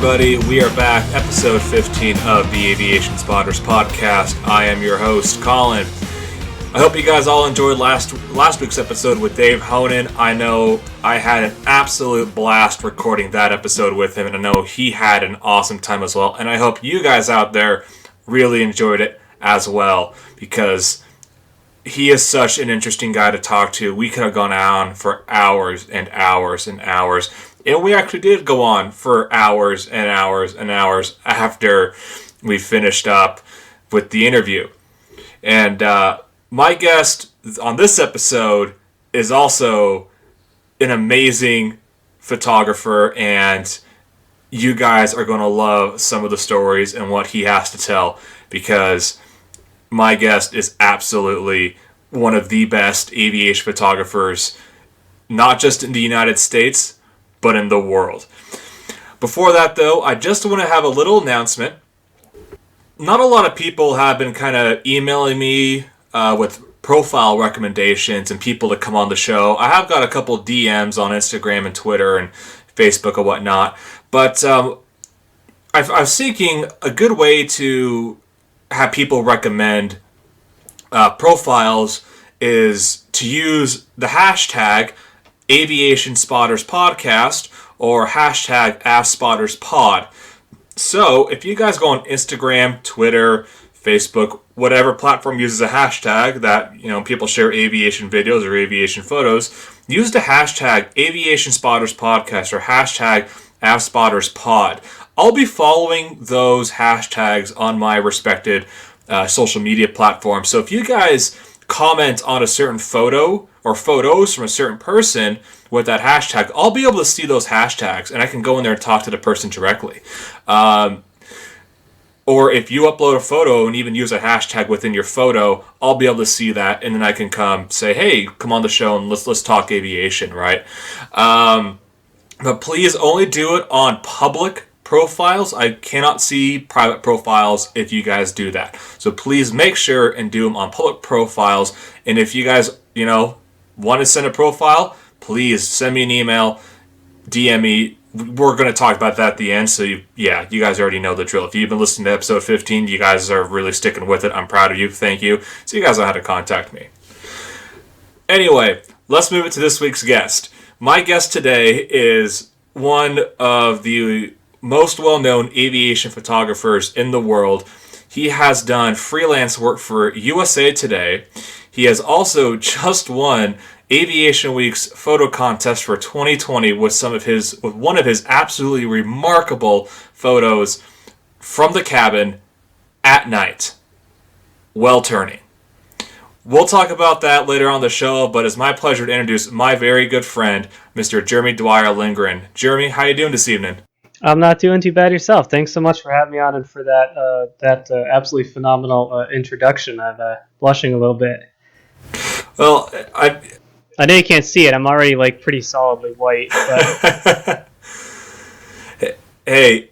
everybody. We are back, episode 15 of the Aviation Spotters podcast. I am your host, Colin. I hope you guys all enjoyed last week's episode with Dave Honan. I know I had an absolute blast recording that episode with him, and I know he had an awesome time as well. And I hope you guys out there really enjoyed it as well, because he is such an interesting guy to talk to. We could have gone on for hours and hours and hours. And we actually did go on for hours and hours and hours after we finished up with the interview. And my guest on this episode is also an amazing photographer, and you guys are going to love some of the stories and what he has to tell, because my guest is absolutely one of the best aviation photographers, not just in the United States, but in the world. Before that, though, I just want to have a little announcement. Not a lot of people have been kind of emailing me with profile recommendations and people to come on the show. I have got a couple DMs on Instagram and Twitter and Facebook and whatnot, but I'm seeking a good way to have people recommend profiles is to use the hashtag Aviation Spotters Podcast or hashtag AvSpotters Pod. So if you guys go on Instagram, Twitter, Facebook, whatever platform uses a hashtag that, you know, people share aviation videos or aviation photos, use the hashtag Aviation Spotters Podcast or hashtag AvSpotters Pod. I'll be following those hashtags on my respected social media platform. So if you guys comment on a certain photo or photos from a certain person with that hashtag, I'll be able to see those hashtags and I can go in there and talk to the person directly. Or if you upload a photo and even use a hashtag within your photo, I'll be able to see that, and then I can come say, hey, come on the show and let's talk aviation, right? But please only do it on public profiles. I cannot see private profiles if you guys do that. So please make sure and do them on public profiles. And if you guys, want to send a profile, please send me an email, DM me. We're going to talk about that at the end. So you guys already know the drill. If you've been listening to episode 15, you guys are really sticking with it. I'm proud of you. Thank you. So you guys know how to contact me. Anyway, let's move it to this week's guest. My guest today is one of the most well-known aviation photographers in the world. He has done freelance work for USA Today. He has also just won Aviation Week's photo contest for 2020 with one of his absolutely remarkable photos from the cabin at night, while turning. We'll talk about that later on the show, but it's my pleasure to introduce my very good friend, Mr. Jeremy Dwyer-Lindgren. Jeremy, how you doing this evening? I'm not doing too bad yourself. Thanks so much for having me on and for that absolutely phenomenal introduction. I'm blushing a little bit. Well, I know you can't see it. I'm already pretty solidly white. But... Hey,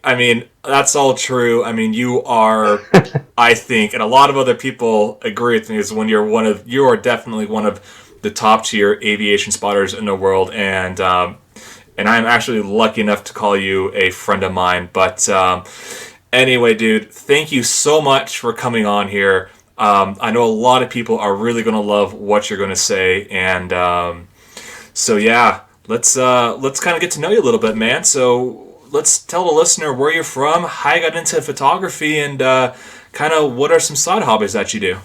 that's all true. You are, I think, and a lot of other people agree with me, is when you are definitely one of the top tier aviation spotters in the world, and I'm actually lucky enough to call you a friend of mine. But anyway, dude, thank you so much for coming on here. I know a lot of people are really going to love what you're going to say, and so yeah, let's kind of get to know you a little bit, man. So let's tell the listener where you're from, how you got into photography, and kind of what are some side hobbies that you do.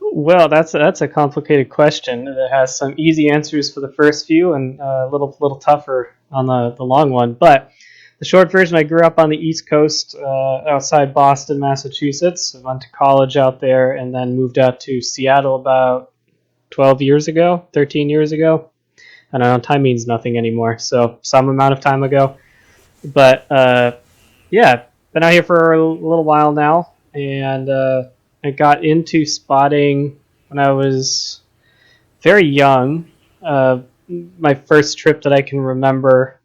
Well, that's a complicated question that has some easy answers for the first few and a little tougher on the long one. But the short version, I grew up on the East Coast outside Boston, Massachusetts. I went to college out there and then moved out to Seattle about 13 years ago. I don't know, time means nothing anymore, so some amount of time ago. But been out here for a little while now, and I got into spotting when I was very young. My first trip that I can remember,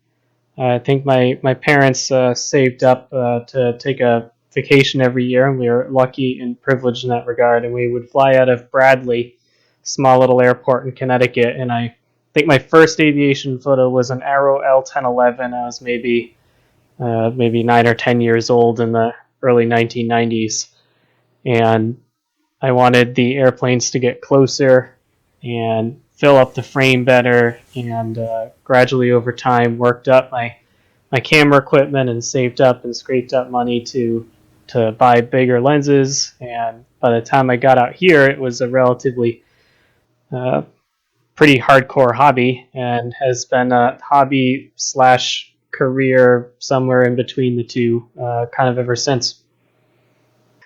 I think my parents saved up to take a vacation every year, and we were lucky and privileged in that regard. And we would fly out of Bradley, small little airport in Connecticut, and I think my first aviation photo was an Arrow L1011. I was maybe maybe 9 or 10 years old in the early 1990s. And I wanted the airplanes to get closer and fill up the frame better, and gradually over time worked up my camera equipment and saved up and scraped up money to buy bigger lenses. And by the time I got out here, it was a relatively pretty hardcore hobby, and has been a hobby slash career somewhere in between the two, kind of ever since.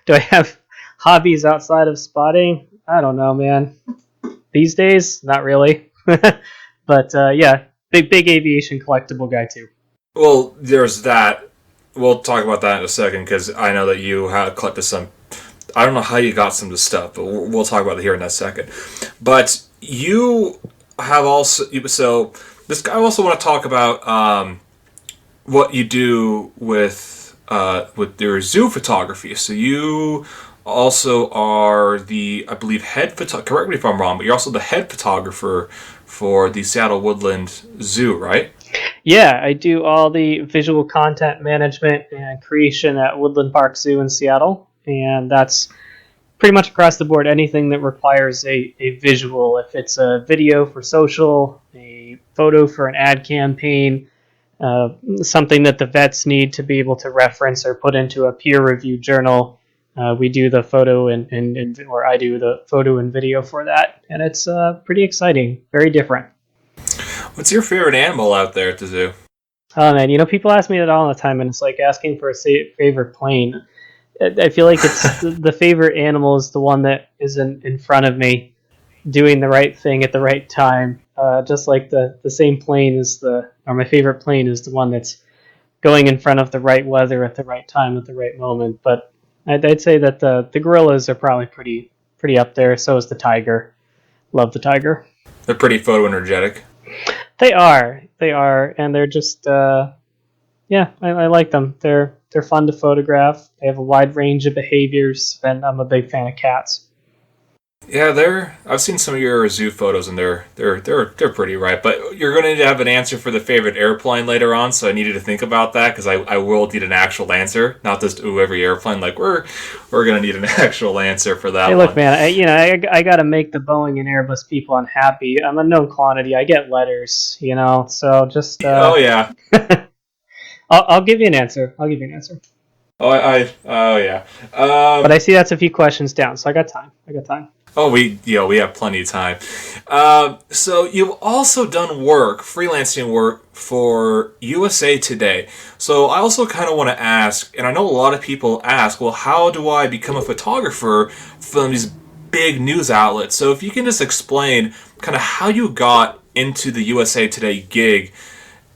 Do I have hobbies outside of spotting? I don't know, man. These days, not really. But yeah, big aviation collectible guy too. Well, there's that. We'll talk about that in a second because I know that you have collected some. I don't know how you got some of the stuff, but we'll talk about it here in a second. But you have also. So this guy also want to talk about what you do with your zoo photography. So you also are the, I believe, head photographer. Correct me if I'm wrong, but you're also the head photographer for the Seattle Woodland Zoo, right? Yeah, I do all the visual content management and creation at Woodland Park Zoo in Seattle, and that's pretty much across the board. Anything that requires a visual, if it's a video for social, a photo for an ad campaign, something that the vets need to be able to reference or put into a peer-reviewed journal. We do the photo or I do the photo and video for that, and it's pretty exciting, very different. What's your favorite animal out there at the zoo? Oh man, people ask me that all the time, and it's like asking for a favorite plane. I feel like it's the favorite animal is the one that is in front of me, doing the right thing at the right time. Just like the same plane is or my favorite plane is the one that's going in front of the right weather at the right time at the right moment. But I'd say that the gorillas are probably pretty up there. So is the tiger. Love the tiger. They're pretty photoenergetic. They are, and they're just yeah. I like them. They're fun to photograph. They have a wide range of behaviors, and I'm a big fan of cats. Yeah, I've seen some of your zoo photos, and they're pretty right. But you're going to need to have an answer for the favorite airplane later on, so I needed to think about that because I will need an actual answer, not just every airplane. Like we're going to need an actual answer for that. Hey, look, man. I got to make the Boeing and Airbus people unhappy. I'm a known quantity. I get letters, So just oh yeah. I'll give you an answer. Oh yeah. But I see that's a few questions down, so I got time. Oh, we have plenty of time. So you've also done freelancing work for USA Today. So I also kind of want to ask, and I know a lot of people ask, well, how do I become a photographer from these big news outlets? So if you can just explain kind of how you got into the USA Today gig,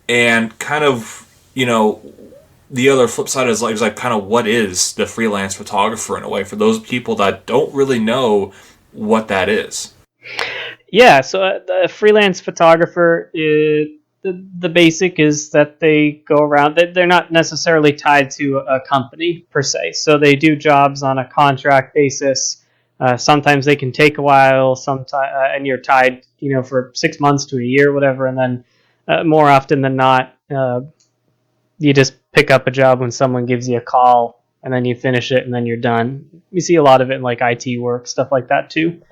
and kind of, the other flip side is like kind of what is the freelance photographer in a way for those people that don't really know what that is. Yeah, so the freelance photographer, the basic is that they go around. They're not necessarily tied to a company per se, so they do jobs on a contract basis. Sometimes they can take a while, sometimes, and you're tied, for 6 months to a year, whatever. And then more often than not, you just pick up a job when someone gives you a call, and then you finish it, and then you're done. You see a lot of it in like IT work, stuff like that too,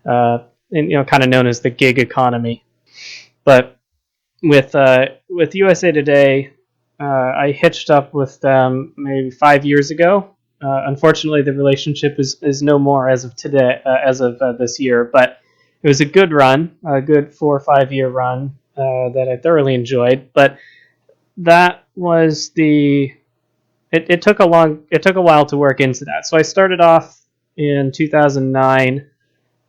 and kind of known as the gig economy. But with USA Today, I hitched up with them maybe 5 years ago. Unfortunately, the relationship is no more as of today, as of this year. But it was a good run, a good 4 or 5 year run that I thoroughly enjoyed. But that was it took a while to work into that. So I started off in 2009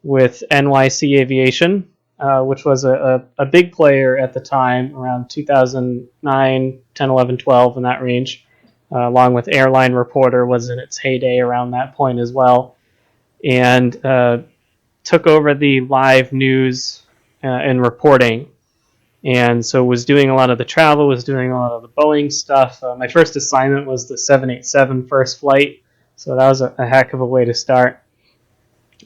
with NYC Aviation, which was a big player at the time, around 2009, 10, 11, 12, in that range, along with Airline Reporter was in its heyday around that point as well, and took over the live news and reporting. And so was doing a lot of the travel, was doing a lot of the Boeing stuff. My first assignment was the 787 first flight, so that was a heck of a way to start.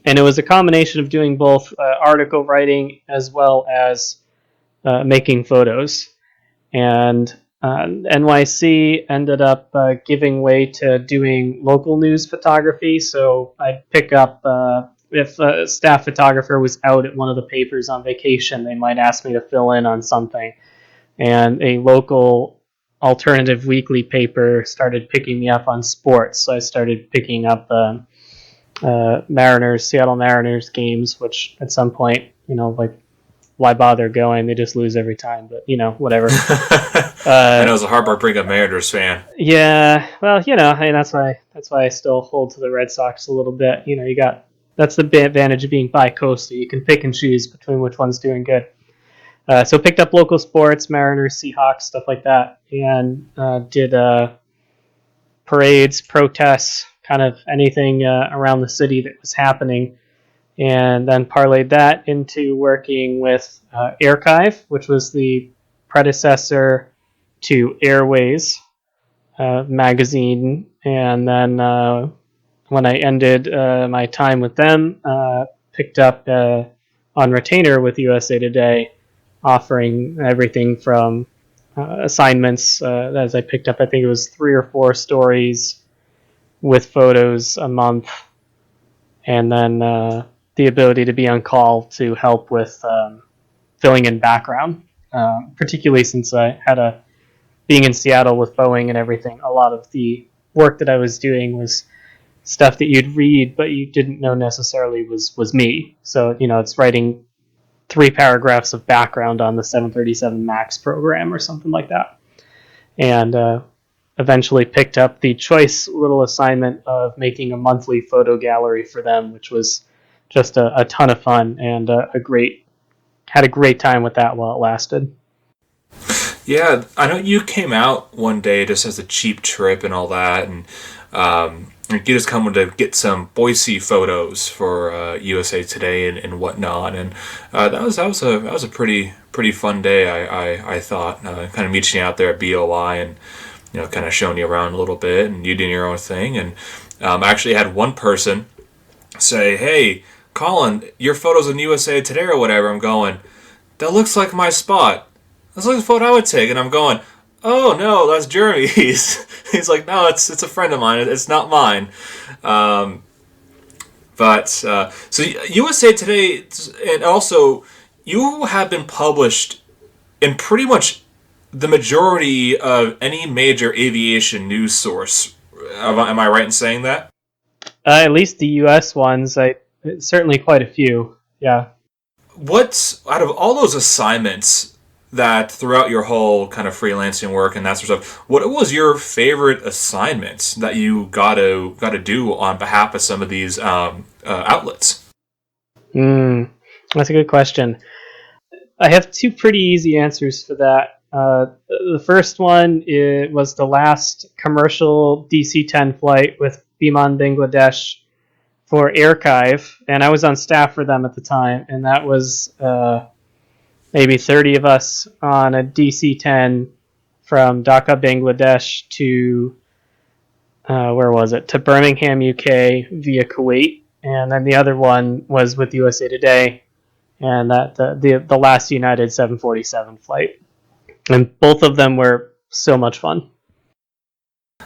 And it was a combination of doing both article writing as well as making photos. And NYC ended up giving way to doing local news photography. So I'd pick up, if a staff photographer was out at one of the papers on vacation, they might ask me to fill in on something. And a local alternative weekly paper started picking me up on sports. So I started picking up Seattle Mariners games, which at some point, like, why bother going? They just lose every time, but whatever. I know, it's a heartbreaking Mariners fan. Yeah, well, that's why I still hold to the Red Sox a little bit. That's the advantage of being bi-coastal. You can pick and choose between which one's doing good. So picked up local sports, Mariners, Seahawks, stuff like that, and did parades, protests, kind of anything around the city that was happening. And then parlayed that into working with Archive, which was the predecessor to Airways magazine. And then when I ended my time with them, picked up on retainer with USA Today, offering everything from assignments, as I picked up, I think it was 3 or 4 stories with photos a month, and then the ability to be on call to help with filling in background, particularly since I had being in Seattle with Boeing and everything, a lot of the work that I was doing was stuff that you'd read, but you didn't know necessarily was me. So, it's writing 3 paragraphs of background on the 737 MAX program or something like that. And eventually picked up the choice little assignment of making a monthly photo gallery for them, which was just a ton of fun, and had a great time with that while it lasted. Yeah, I know you came out one day just as a cheap trip and all that, and you just come to get some Boise photos for USA Today and whatnot, and that was a pretty fun day. I thought, kind of meeting you out there at BOI and kind of showing you around a little bit, and you doing your own thing. And I actually had one person say, "Hey, Colin, your photos in USA Today or whatever." I'm going, "That looks like my spot. That's like a photo I would take." And I'm going, "Oh no, that's Jeremy's." He's like, "No, it's a friend of mine. It's not mine." So USA Today, and also you have been published in pretty much the majority of any major aviation news source. Am I right in saying that? At least the U.S. ones, certainly quite a few. Yeah. What's out of all those assignments that throughout your whole kind of freelancing work and that sort of stuff, what was your favorite assignments that you got to do on behalf of some of these outlets? That's a good question. I have 2 pretty easy answers for that. The first one was the last commercial DC-10 flight with Biman Bangladesh for Archive, and I was on staff for them at the time, and that was maybe 30 of us on a DC-10 from Dhaka, Bangladesh to where was it? To Birmingham, UK via Kuwait, and then the other one was with USA Today, and that the last United 747 flight. And both of them were so much fun.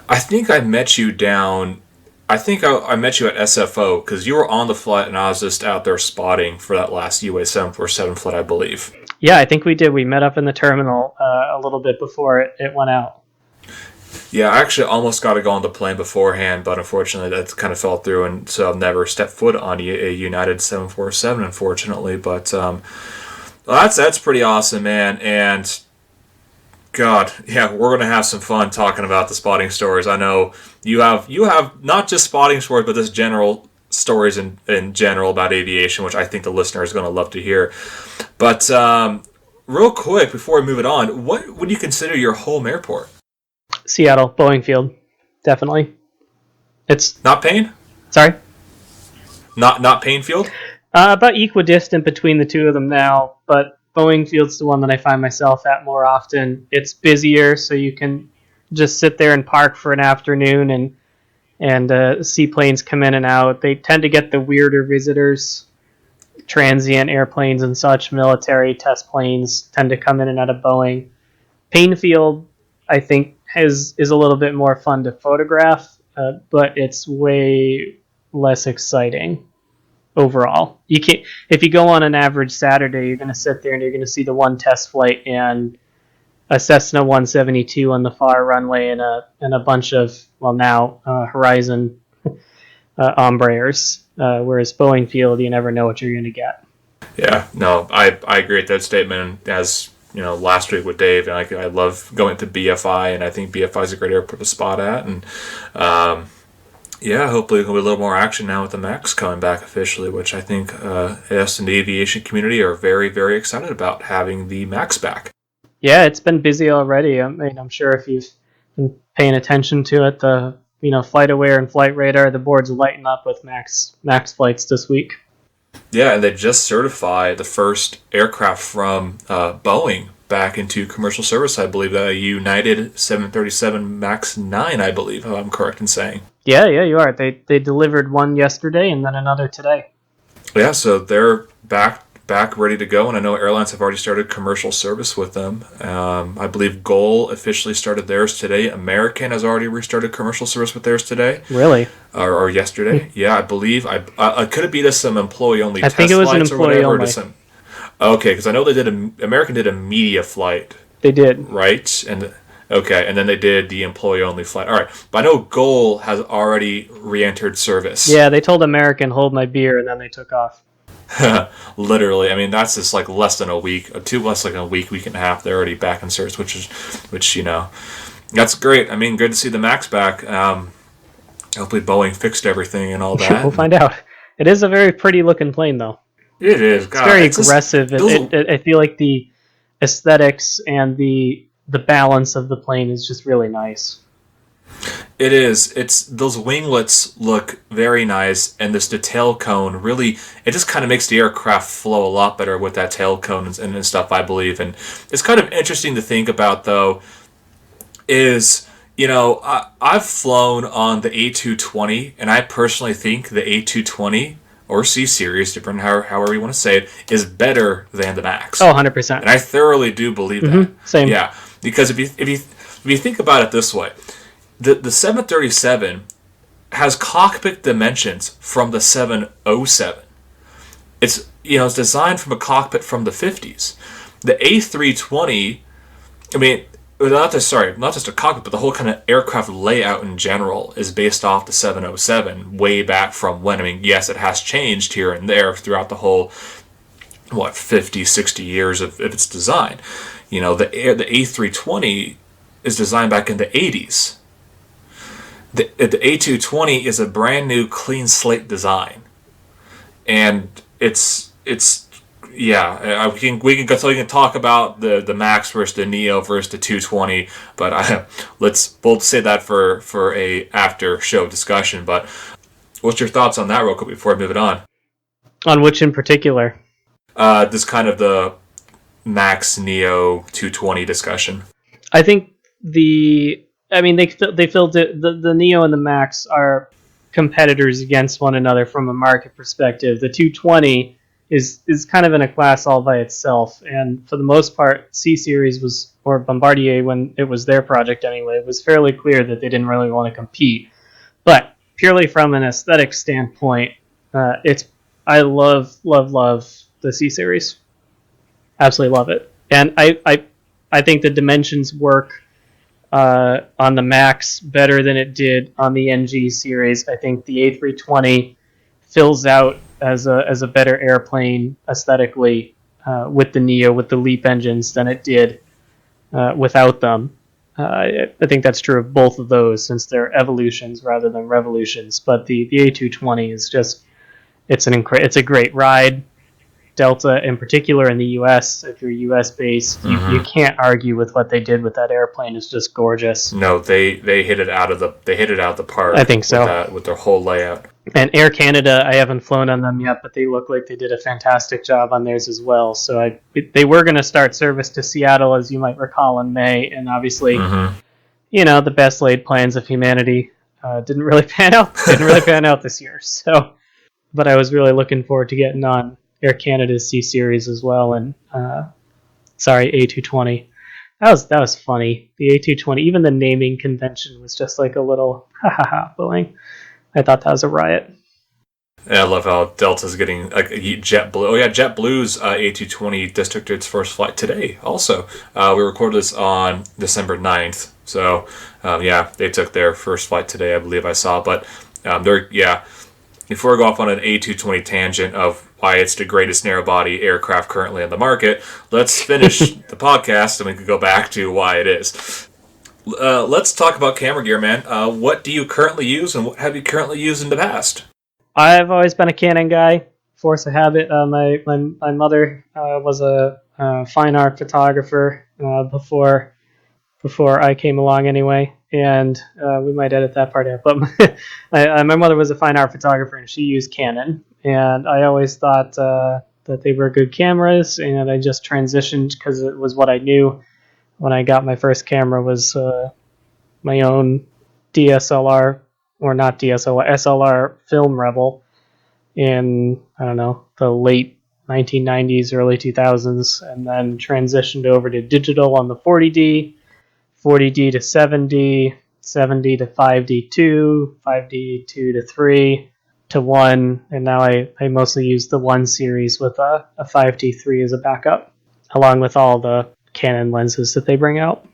I think I met you I met you at SFO because you were on the flight and I was just out there spotting for that last UA 747 flight, I believe. Yeah, I think we did. We met up in the terminal a little bit before it went out. Yeah, I actually almost got to go on the plane beforehand, but unfortunately that kind of fell through, and so I've never stepped foot on a United 747, unfortunately. But that's pretty awesome, man. And God, yeah, we're gonna have some fun talking about the spotting stories. I know you have not just spotting stories, but just general stories in general about aviation, which I think the listener is going to love to hear. But real quick, before we move it on, what would you consider your home airport? Seattle, Boeing Field, definitely. It's not Payne. Sorry, not Payne Field. About equidistant between the two of them now, but Boeing Field's the one that I find myself at more often. It's busier, so you can just sit there and park for an afternoon and see planes come in and out. They tend to get the weirder visitors, transient airplanes and such. Military test planes tend to come in and out of Boeing. Payne Field I think is a little bit more fun to photograph, but it's way less exciting overall. You can't if you go on an average Saturday, you're going to sit there and you're going to see the one test flight and a Cessna 172 on the far runway and a bunch of Horizon Embraers. Whereas Boeing Field, you never know what you're going to get. Yeah, no, I agree with that statement. As last week with Dave, and I love going to BFI, and I think BFI is a great airport to spot at, and hopefully there'll be a little more action now with the MAX coming back officially, which I think us and the aviation community are very, very excited about having the MAX back. Yeah, it's been busy already. I mean, I'm sure if you've been paying attention to it, the FlightAware and Flight Radar, the boards lighten up with MAX flights this week. Yeah, and they just certified the first aircraft from Boeing back into commercial service. I believe a United 737 MAX 9, I believe, if I'm correct in saying. Yeah, you are. They delivered one yesterday and then another today. Yeah, so they're back ready to go, and I know airlines have already started commercial service with them. I believe Gol officially started theirs today. American has already restarted commercial service with theirs today. Really? Or yesterday. Yeah, I believe. I could it be to some employee-only test flights? I think it was an employee-only. Okay, because I know American did a media flight. They did. Right? And then they did the employee-only flight. All right, but I know Gol has already re-entered service. Yeah, they told American, hold my beer, and then they took off. Literally, I mean that's just like less than a week, less like a week and a half. They're already back in service, which that's great. I mean, good to see the MAX back. Hopefully, Boeing fixed everything and all that. We'll find out. It is a very pretty looking plane, though. It is. God, it's very aggressive. I feel like the aesthetics and the balance of the plane is just really nice. It is. It's those winglets look very nice, and this tail cone really, it just kind of makes the aircraft flow a lot better with that tail cone and stuff, I believe. And it's kind of interesting to think about, though, is, I've flown on the A220, and I personally think the A220 or C Series, depending however you want to say it, is better than the MAX. Oh, 100%. And I thoroughly do believe that. Same. Yeah, because if you think about it this way, the 737 has cockpit dimensions from the 707. It's designed from a cockpit from the 50s. The A320, I mean, not just a cockpit, but the whole kind of aircraft layout in general is based off the 707 way back from when. I mean, yes, it has changed here and there throughout the whole 50, 60 years of its design. The A320 is designed back in the 80s. The A220 is a brand new clean slate design, and we can talk about the Max versus the Neo versus the 220, but we'll save that for a after show discussion. But what's your thoughts on that real quick before I move it on? On which in particular? This kind of the Max Neo 220 discussion. I think they filled it. The Neo and the Max are competitors against one another from a market perspective. The 220 is kind of in a class all by itself, and for the most part, C Series or Bombardier, when it was their project anyway, it was fairly clear that they didn't really want to compete. But purely from an aesthetic standpoint, I love the C Series. Absolutely love it, and I think the dimensions work on the Max better than it did on the NG series. I think the A320 fills out as a better airplane aesthetically with the Neo, with the LEAP engines, than it did without them. I think that's true of both of those, since they're evolutions rather than revolutions. But the A220 is just it's a great ride. Delta in particular in the US, if you're US based, you can't argue with what they did with that airplane. It's just gorgeous. No, they hit it out of the park. I think so. With their whole layout. And Air Canada, I haven't flown on them yet, but they look like they did a fantastic job on theirs as well. So they were going to start service to Seattle, as you might recall, in May, and obviously, the best laid plans of humanity didn't really pan out. This year. So, but I was really looking forward to getting on Air Canada's C Series as well, and A220. That was funny. The A220, even the naming convention was just like a little ha ha ha bullying. I thought that was a riot. And I love how Delta's getting like JetBlue. Oh yeah, JetBlue's A220 just took its first flight today. Also, we recorded this on December 9th. So yeah, they took their first flight today. I believe I saw. But before I go off on an A220 tangent of why it's the greatest narrow-body aircraft currently on the market, let's finish the podcast and we can go back to why it is. Let's talk about camera gear, man. What do you currently use, and what have you currently used in the past? I've always been a Canon guy, force of habit. My mother was a fine art photographer before I came along anyway, and we might edit that part out. But my mother was a fine art photographer, and she used Canon, and I always thought that they were good cameras, and I just transitioned because it was what I knew. When I got my first camera was my own DSLR, or not DSLR, SLR Film Rebel in, I don't know, the late 1990s, early 2000s, and then transitioned over to digital on the 40D, 40D to 7D, 7D to 5D2, 5D2 to 3 to 1, and now I mostly use the 1 series with a 5D3 as a backup, along with all the Canon lenses that they bring out.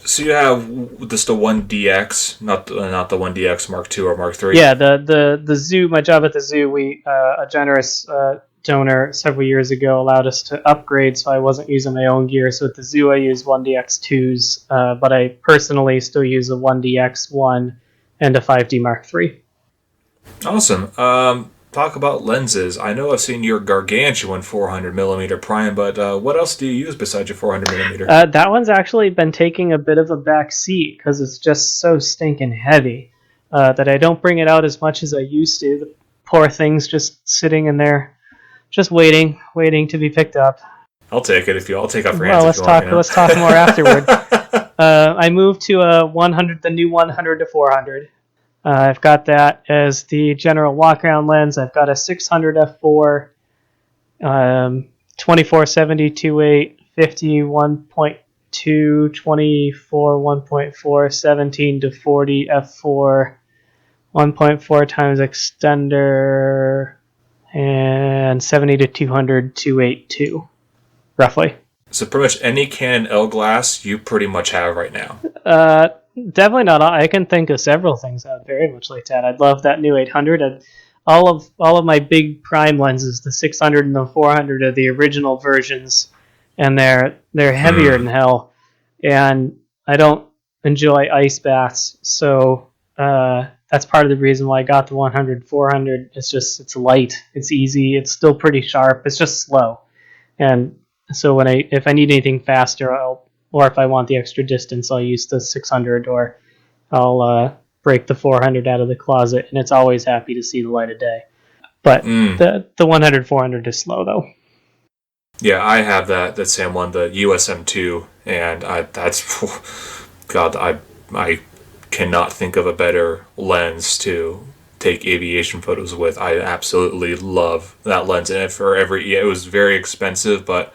So you have just the 1DX, not the 1DX Mark II or Mark III? Yeah, the zoo, my job at the zoo, a generous donor several years ago allowed us to upgrade, so I wasn't using my own gear. So at the zoo I use 1DX2s, but I personally still use a 1DX1 and a 5D Mark III. Awesome. Talk about lenses. I know I've seen your gargantuan 400mm prime, but what else do you use besides your 400mm? That one's actually been taking a bit of a back seat because it's just so stinking heavy that I don't bring it out as much as I used to. The poor thing's just sitting in there, just waiting to be picked up. I'll take it if you. I'll take off your hands. Well, let's talk more afterward. I moved to a 100, the new 100 to 400. I've got that as the general walk-around lens. I've got a 600 f4, 24-70 2.8, 50 1.2, 24 1.4, 17 to 40 f4, 1.4 times extender, and 70 to 200 2.8.2, roughly. So pretty much any Canon L glass you pretty much have right now. Definitely not. I can think of several things I'd very much like to add. I'd love that new 800. All of my big prime lenses, the 600 and the 400, are the original versions, and they're heavier than hell. And I don't enjoy ice baths, so that's part of the reason why I got the 100 400. It's light, it's easy, it's still pretty sharp. It's just slow, and so if I need anything faster, or if I want the extra distance, I'll use the 600, or I'll break the 400 out of the closet, and it's always happy to see the light of day. But the 100 400 is slow, though. Yeah, I have that same one, the USM2, and I cannot think of a better lens to take aviation photos with. I absolutely love that lens, and it was very expensive, but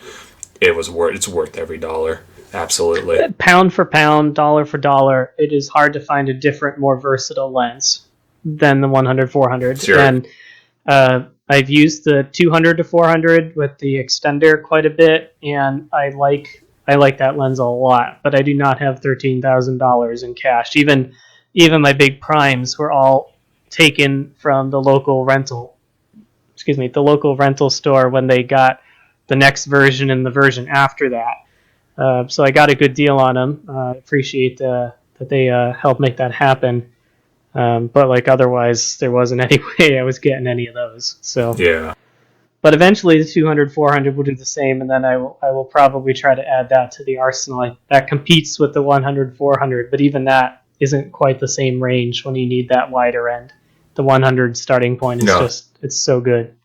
it's worth every dollar. Absolutely. Pound for pound, dollar for dollar, it is hard to find a different, more versatile lens than the 100 400. Sure. And I've used the 200 to 400 with the extender quite a bit, and I like that lens a lot. But I do not have $13,000 in cash. Even my big primes were all taken from the local rental store when they got the next version and the version after that. So I got a good deal on them. I appreciate that they helped make that happen. But otherwise, there wasn't any way I was getting any of those. So yeah. But eventually, the 200 400 will do the same, and then I will probably try to add that to the arsenal. That competes with the 100 400, but even that isn't quite the same range when you need that wider end. The 100 starting point is it's so good.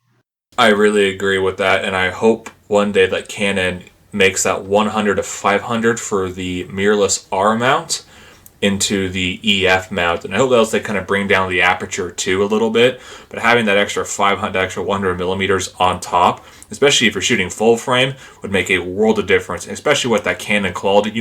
I really agree with that, and I hope one day that Canon makes that 100 to 500 for the mirrorless R mount, into the EF mount, and I hope that they kind of bring down the aperture too a little bit. But having that extra 100 millimeters on top, especially if you're shooting full frame, would make a world of difference. And especially with that Canon quality,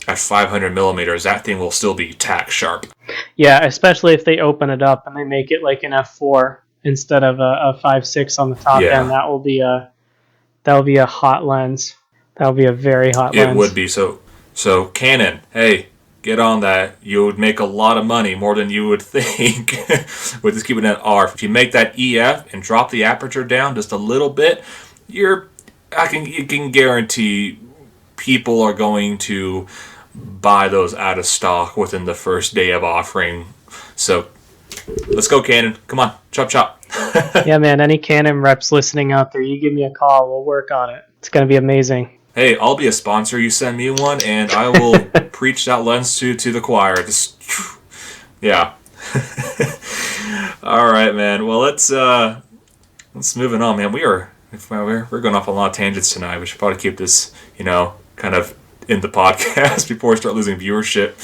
at 500 millimeters, that thing will still be tack sharp. Yeah, especially if they open it up and they make it like an f4 instead of a 5.6 on the top end. That will be a hot lens. That will be a very hot lens. It would be. So Canon, hey, get on that. You would make a lot of money, more than you would think, with just keeping that R. If you make that EF and drop the aperture down just a little bit, you can guarantee people are going to buy those out of stock within the first day of offering. So let's go, Canon. Come on, chop. Yeah, man, any Canon reps listening out there, you give me a call. We'll work on it. It's going to be amazing. Hey, I'll be a sponsor. You send me one, and I will preach that lens to the choir. Yeah. All right, man. Well, let's moving on, man. We're going off on a lot of tangents tonight. We should probably keep this, kind of in the podcast before we start losing viewership.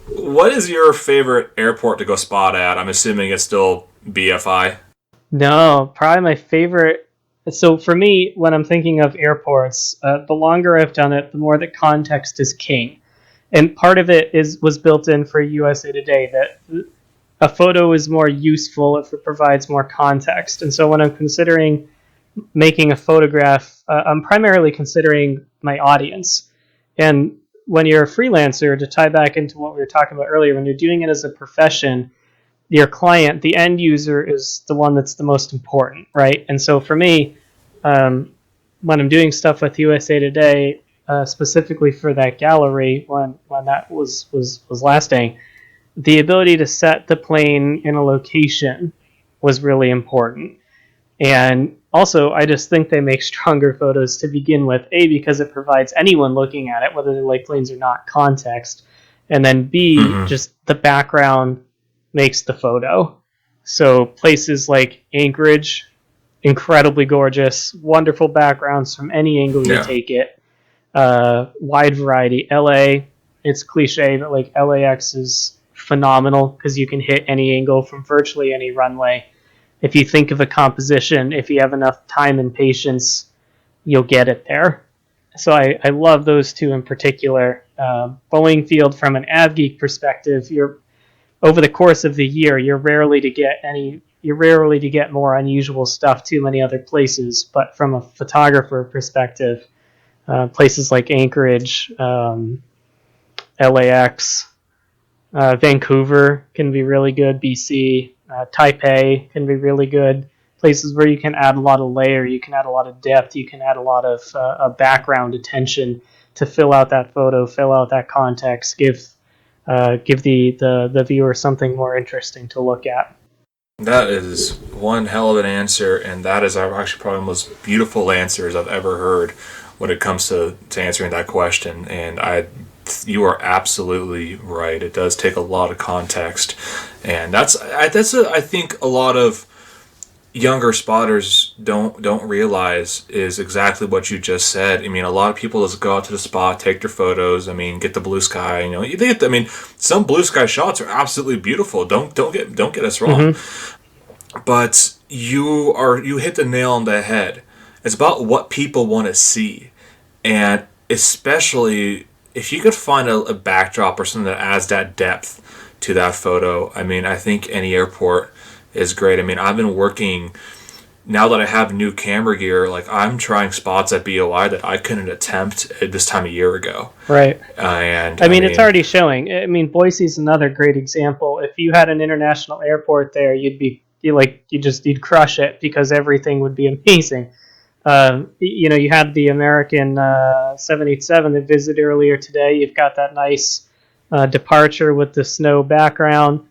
What is your favorite airport to go spot at? I'm assuming it's still BFI. No, probably my favorite. So for me, when I'm thinking of airports, the longer I've done it, the more that context is king. And part of it was built in for USA Today, that a photo is more useful if it provides more context. And so when I'm considering making a photograph, I'm primarily considering my audience. And when you're a freelancer, to tie back into what we were talking about earlier, when you're doing it as a profession, your client, the end user, is the one that's the most important, right? And so for me, when I'm doing stuff with USA Today, specifically for that gallery, when that was lasting, the ability to set the plane in a location was really important. And also, I just think they make stronger photos to begin with, A, because it provides anyone looking at it, whether they like planes or not, context, and then B, just the background makes the photo. So places like Anchorage, incredibly gorgeous, wonderful backgrounds from any angle you take it, wide variety. LA, it's cliche, but like LAX is phenomenal because you can hit any angle from virtually any runway. If you think of a composition, if you have enough time and patience, you'll get it there. So I love those two in particular. Boeing Field, from an AvGeek perspective, over the course of the year, you're rarely to get more unusual stuff too many other places. But from a photographer perspective, places like Anchorage, LAX, Vancouver can be really good. BC, Taipei can be really good. Places where you can add a lot of layer, you can add a lot of depth, you can add a lot of background attention to fill out that photo, fill out that context, give the viewer something more interesting to look at. That is one hell of an answer, and that is actually probably the most beautiful answers I've ever heard when it comes to answering that question. And you are absolutely right. It does take a lot of context, and I think a lot of younger spotters don't realize is exactly what you just said. I mean, a lot of people just go out to the spot, take their photos. I mean, get the blue sky. Some blue sky shots are absolutely beautiful. Don't get us wrong, but you hit the nail on the head. It's about what people want to see, and especially if you could find a backdrop or something that adds that depth to that photo. I mean, I think any airport is great. I mean, I've been working, now that I have new camera gear, like I'm trying spots at BOI that I couldn't attempt at this time a year ago. Right. And I mean, it's already showing. I mean, Boise's another great example. If you had an international airport there, you'd crush it because everything would be amazing. You had the American 787 that visited earlier today. You've got that nice departure with the snow background.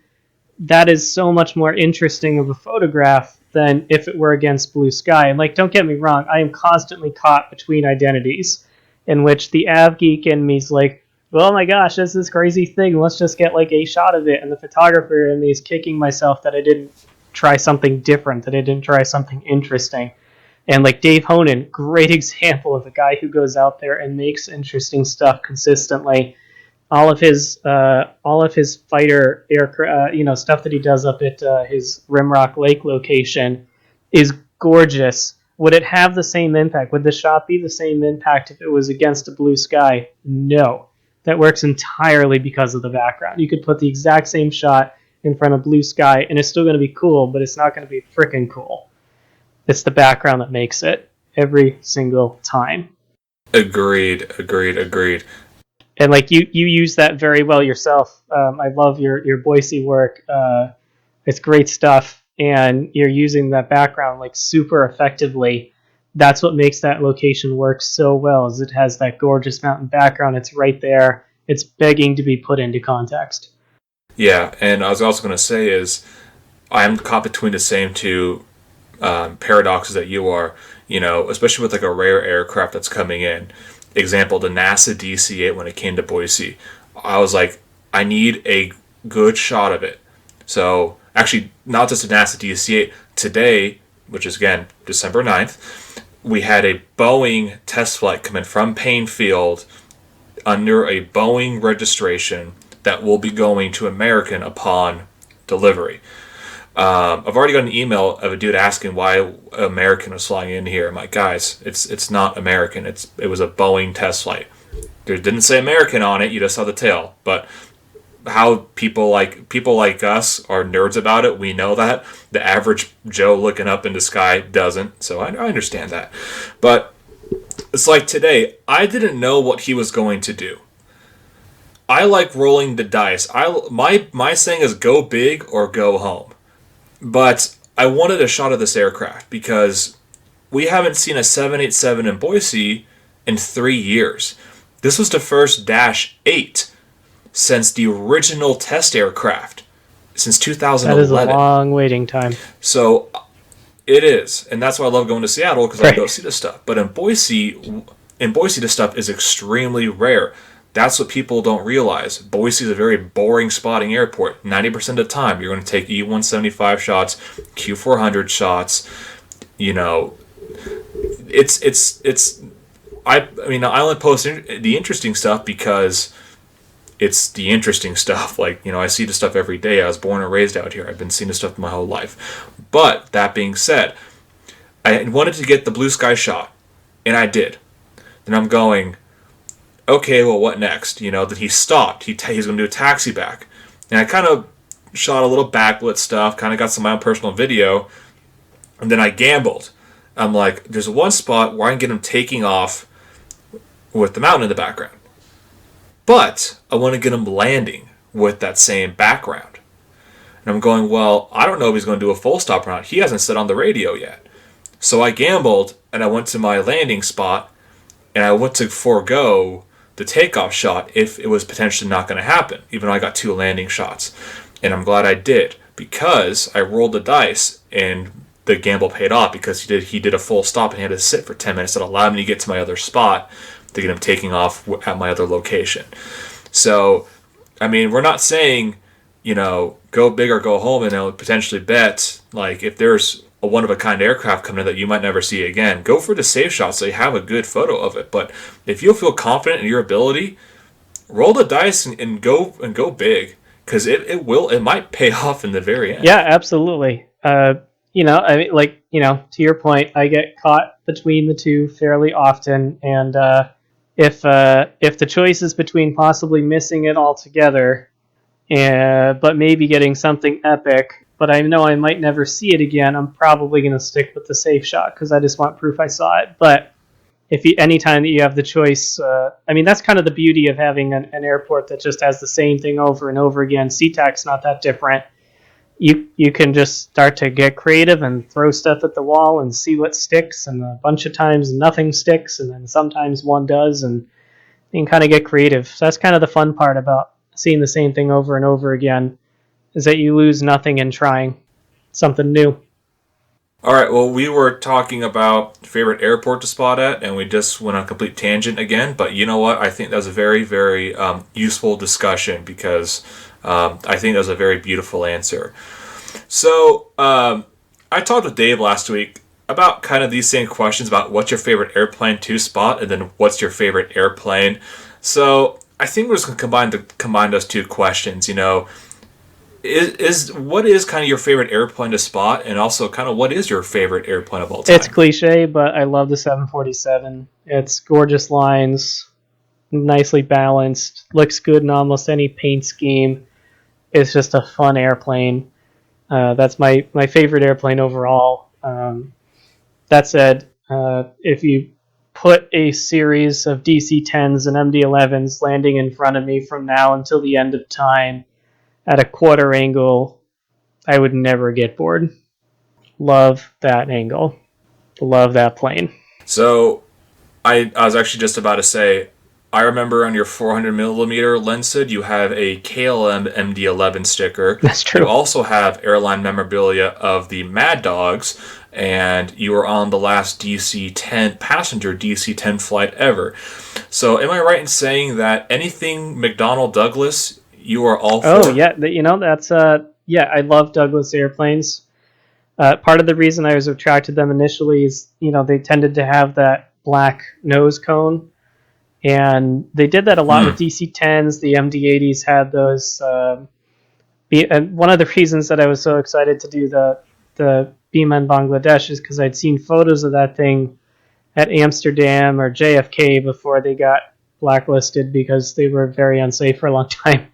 That is so much more interesting of a photograph than if it were against blue sky. And don't get me wrong, I am constantly caught between identities in which the AvGeek in me is like, oh my gosh, that's this crazy thing. Let's just get a shot of it. And the photographer in me is kicking myself that I didn't try something different, that I didn't try something interesting. And Dave Honan, great example of a guy who goes out there and makes interesting stuff consistently. all of his fighter aircraft, stuff that he does up at his Rimrock Lake location is gorgeous. Would it have the same impact? Would the shot be the same impact if it was against a blue sky? No. That works entirely because of the background. You could put the exact same shot in front of blue sky and it's still going to be cool, but it's not going to be freaking cool. It's the background that makes it every single time. Agreed. And like you use that very well yourself. I love your Boise work. It's great stuff, and you're using that background like super effectively. That's what makes that location work so well. Is it has that gorgeous mountain background. It's right there. It's begging to be put into context. Yeah, and I was also going to say is I'm caught between the same two paradoxes that you are. Especially with like a rare aircraft that's coming in. Example, the NASA DC-8 when it came to Boise. I was like, I need a good shot of it. So, actually, not just the NASA DC-8. Today, which is, again, December 9th, we had a Boeing test flight coming from Payne Field under a Boeing registration that will be going to American upon delivery. I've already got an email of a dude asking why American was flying in here. I'm like, guys, it's not American. It was a Boeing test flight. There didn't say American on it. You just saw the tail. But how people like us are nerds about it, we know that. The average Joe looking up in the sky doesn't. So I understand that. But it's like today, I didn't know what he was going to do. I like rolling the dice. My saying is go big or go home. But I wanted a shot of this aircraft because we haven't seen a 787 in Boise in 3 years. This was the first Dash 8 since the original test aircraft, since 2011. That is a long waiting time. So it is, and that's why I love going to Seattle because I go see this stuff. But in Boise, this stuff is extremely rare. That's what people don't realize. Boise is a very boring spotting airport. 90% of the time, you're going to take E-175 shots, Q400 shots. I only post the interesting stuff because it's the interesting stuff. Like, I see the stuff every day. I was born and raised out here. I've been seeing this stuff my whole life. But that being said, I wanted to get the blue sky shot, and I did. Then I'm going, okay, well, what next? That he stopped. He's going to do a taxi back. And I kind of shot a little backlit stuff, kind of got some of my own personal video, and then I gambled. I'm like, there's one spot where I can get him taking off with the mountain in the background. But I want to get him landing with that same background. And I'm going, well, I don't know if he's going to do a full stop or not. He hasn't said on the radio yet. So I gambled, and I went to my landing spot, and I went to forego the takeoff shot if it was potentially not going to happen, even though I got 2 landing shots. And I'm glad I did, because I rolled the dice and the gamble paid off because he did a full stop and he had to sit for 10 minutes. That allowed me to get to my other spot to get him taking off at my other location. So, we're not saying, go big or go home and potentially bet, like, if there's a one-of-a-kind aircraft coming in that you might never see again, go for the safe shot so you have a good photo of it. But if you feel confident in your ability, roll the dice and go big, because it might pay off in the very end. Yeah, absolutely. To your point, I get caught between the two fairly often, and if the choice is between possibly missing it altogether, but maybe getting something epic, but I know I might never see it again, I'm probably going to stick with the safe shot because I just want proof I saw it. But anytime that you have the choice, that's kind of the beauty of having an airport that just has the same thing over and over again. SeaTac's not that different. You can just start to get creative and throw stuff at the wall and see what sticks, and a bunch of times nothing sticks, and then sometimes one does, and you can kind of get creative. So that's kind of the fun part about seeing the same thing over and over again, is that you lose nothing in trying something new. All right, well, we were talking about favorite airport to spot at, and we just went on a complete tangent again, but you know what? I think that was a very, very useful discussion because I think that was a very beautiful answer. So, I talked with Dave last week about kind of these same questions about what's your favorite airplane to spot, and then what's your favorite airplane. So, I think we're just going to combine those two questions. What is kind of your favorite airplane to spot, and also kind of what is your favorite airplane of all time? It's cliche, but I love the 747. It's gorgeous lines, nicely balanced, looks good in almost any paint scheme. It's just a fun airplane. That's my favorite airplane overall. That said, if you put a series of DC-10s and MD-11s landing in front of me from now until the end of time at a quarter angle, I would never get bored. Love that angle. Love that plane. So I was actually just about to say, I remember on your 400 millimeter lens hood, you have a KLM MD-11 sticker. That's true. You also have airline memorabilia of the Mad Dogs, and you were on the last passenger DC-10 flight ever. So am I right in saying that anything McDonnell Douglas, you are all for? Oh, yeah. That's, I love Douglas airplanes. Part of the reason I was attracted to them initially is, they tended to have that black nose cone. And they did that a lot with DC-10s. The MD-80s had those. And one of the reasons that I was so excited to do the Beamer in Bangladesh is because I'd seen photos of that thing at Amsterdam or JFK before they got blacklisted because they were very unsafe for a long time.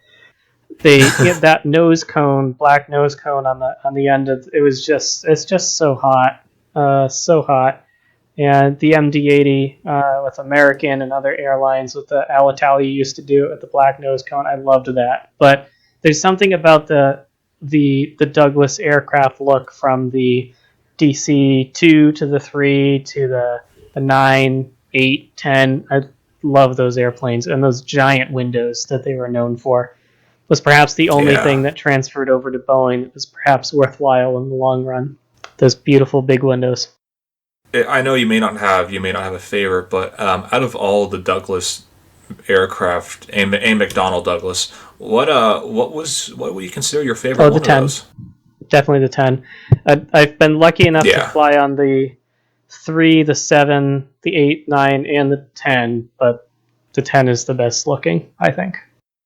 They get that nose cone, black nose cone on the end of it's just so hot, so hot. And the MD-80 with American and other airlines with the Alitalia used to do it with the black nose cone. I loved that. But there's something about the Douglas aircraft look from the DC-2 to the 3 to the 9, 8, 10. I love those airplanes, and those giant windows that they were known for was perhaps the only thing that transferred over to Boeing that was perhaps worthwhile in the long run. Those beautiful big windows. I know you may not have a favorite, but out of all the Douglas aircraft and McDonnell Douglas, what would you consider your favorite? The 10. Definitely the 10. I've been lucky enough to fly on the 3, the 7, the 8, 9, and the 10, but the 10 is the best looking, I think.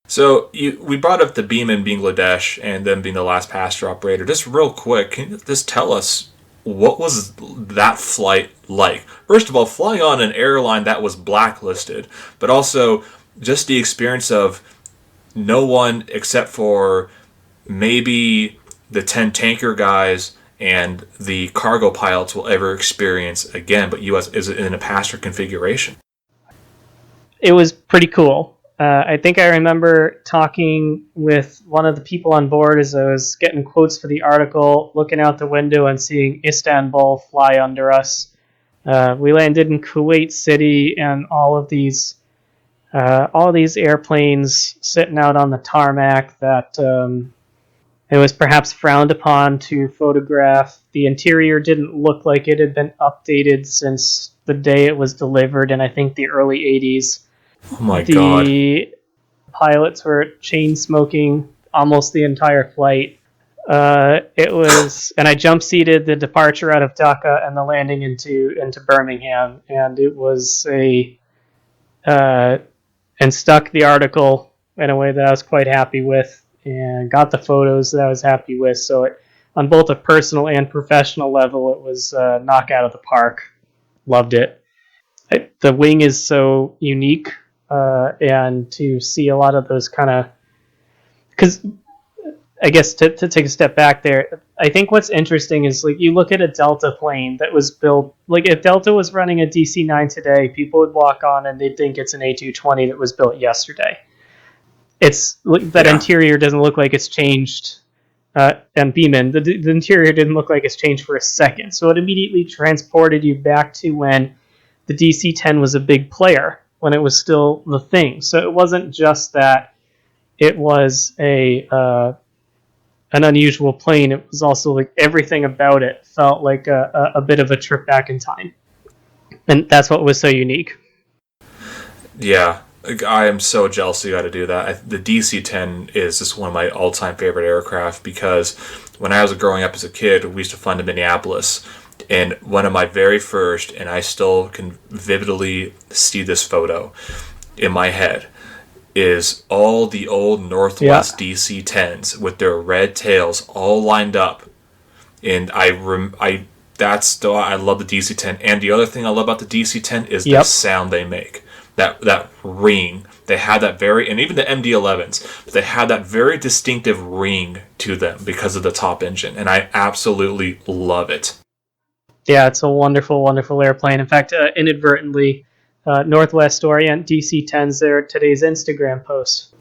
So we brought up the Beam in Bangladesh and them being the last passenger operator. Just real quick, can you just tell us what was that flight like? First of all, flying on an airline that was blacklisted, but also just the experience of no one except for maybe the 10 tanker guys and the cargo pilots will ever experience again, but U.S. is in a passenger configuration. It was pretty cool. I think I remember talking with one of the people on board as I was getting quotes for the article, looking out the window and seeing Istanbul fly under us. We landed in Kuwait City, and all these airplanes sitting out on the tarmac that it was perhaps frowned upon to photograph. The interior didn't look like it had been updated since the day it was delivered in, I think, the early 80s. Oh my God. The pilots were chain smoking almost the entire flight. It was, and I jump seated the departure out of Dhaka and the landing into Birmingham, and it was and stuck the article in a way that I was quite happy with, and got the photos that I was happy with. So on both a personal and professional level, it was a knock out of the park. Loved it. The wing is so unique. And to see a lot of those kind of, because I guess to take a step back there, I think what's interesting is like you look at a Delta plane that was built, like if Delta was running a DC-9 today, people would walk on and they'd think it's an A220 that was built yesterday. Interior doesn't look like it's changed, and Beeman, the interior didn't look like it's changed for a second. So it immediately transported you back to when the DC-10 was a big player, when it was still the thing. So it wasn't just that it was an unusual plane. It was also like everything about it felt like a bit of a trip back in time. And that's what was so unique. Yeah, I am so jealous you got to do that. The DC-10 is just one of my all-time favorite aircraft because when I was growing up as a kid, we used to fly to Minneapolis. And one of my very first, and I still can vividly see this photo in my head, is all the old Northwest DC-10s with their red tails all lined up. And I love the DC-10. And the other thing I love about the DC-10 is the sound they make. That ring. They had that and even the MD-11s, they had that very distinctive ring to them because of the top engine. And I absolutely love it. Yeah, it's a wonderful, wonderful airplane. In fact, inadvertently, Northwest Orient DC-10s there today's Instagram post.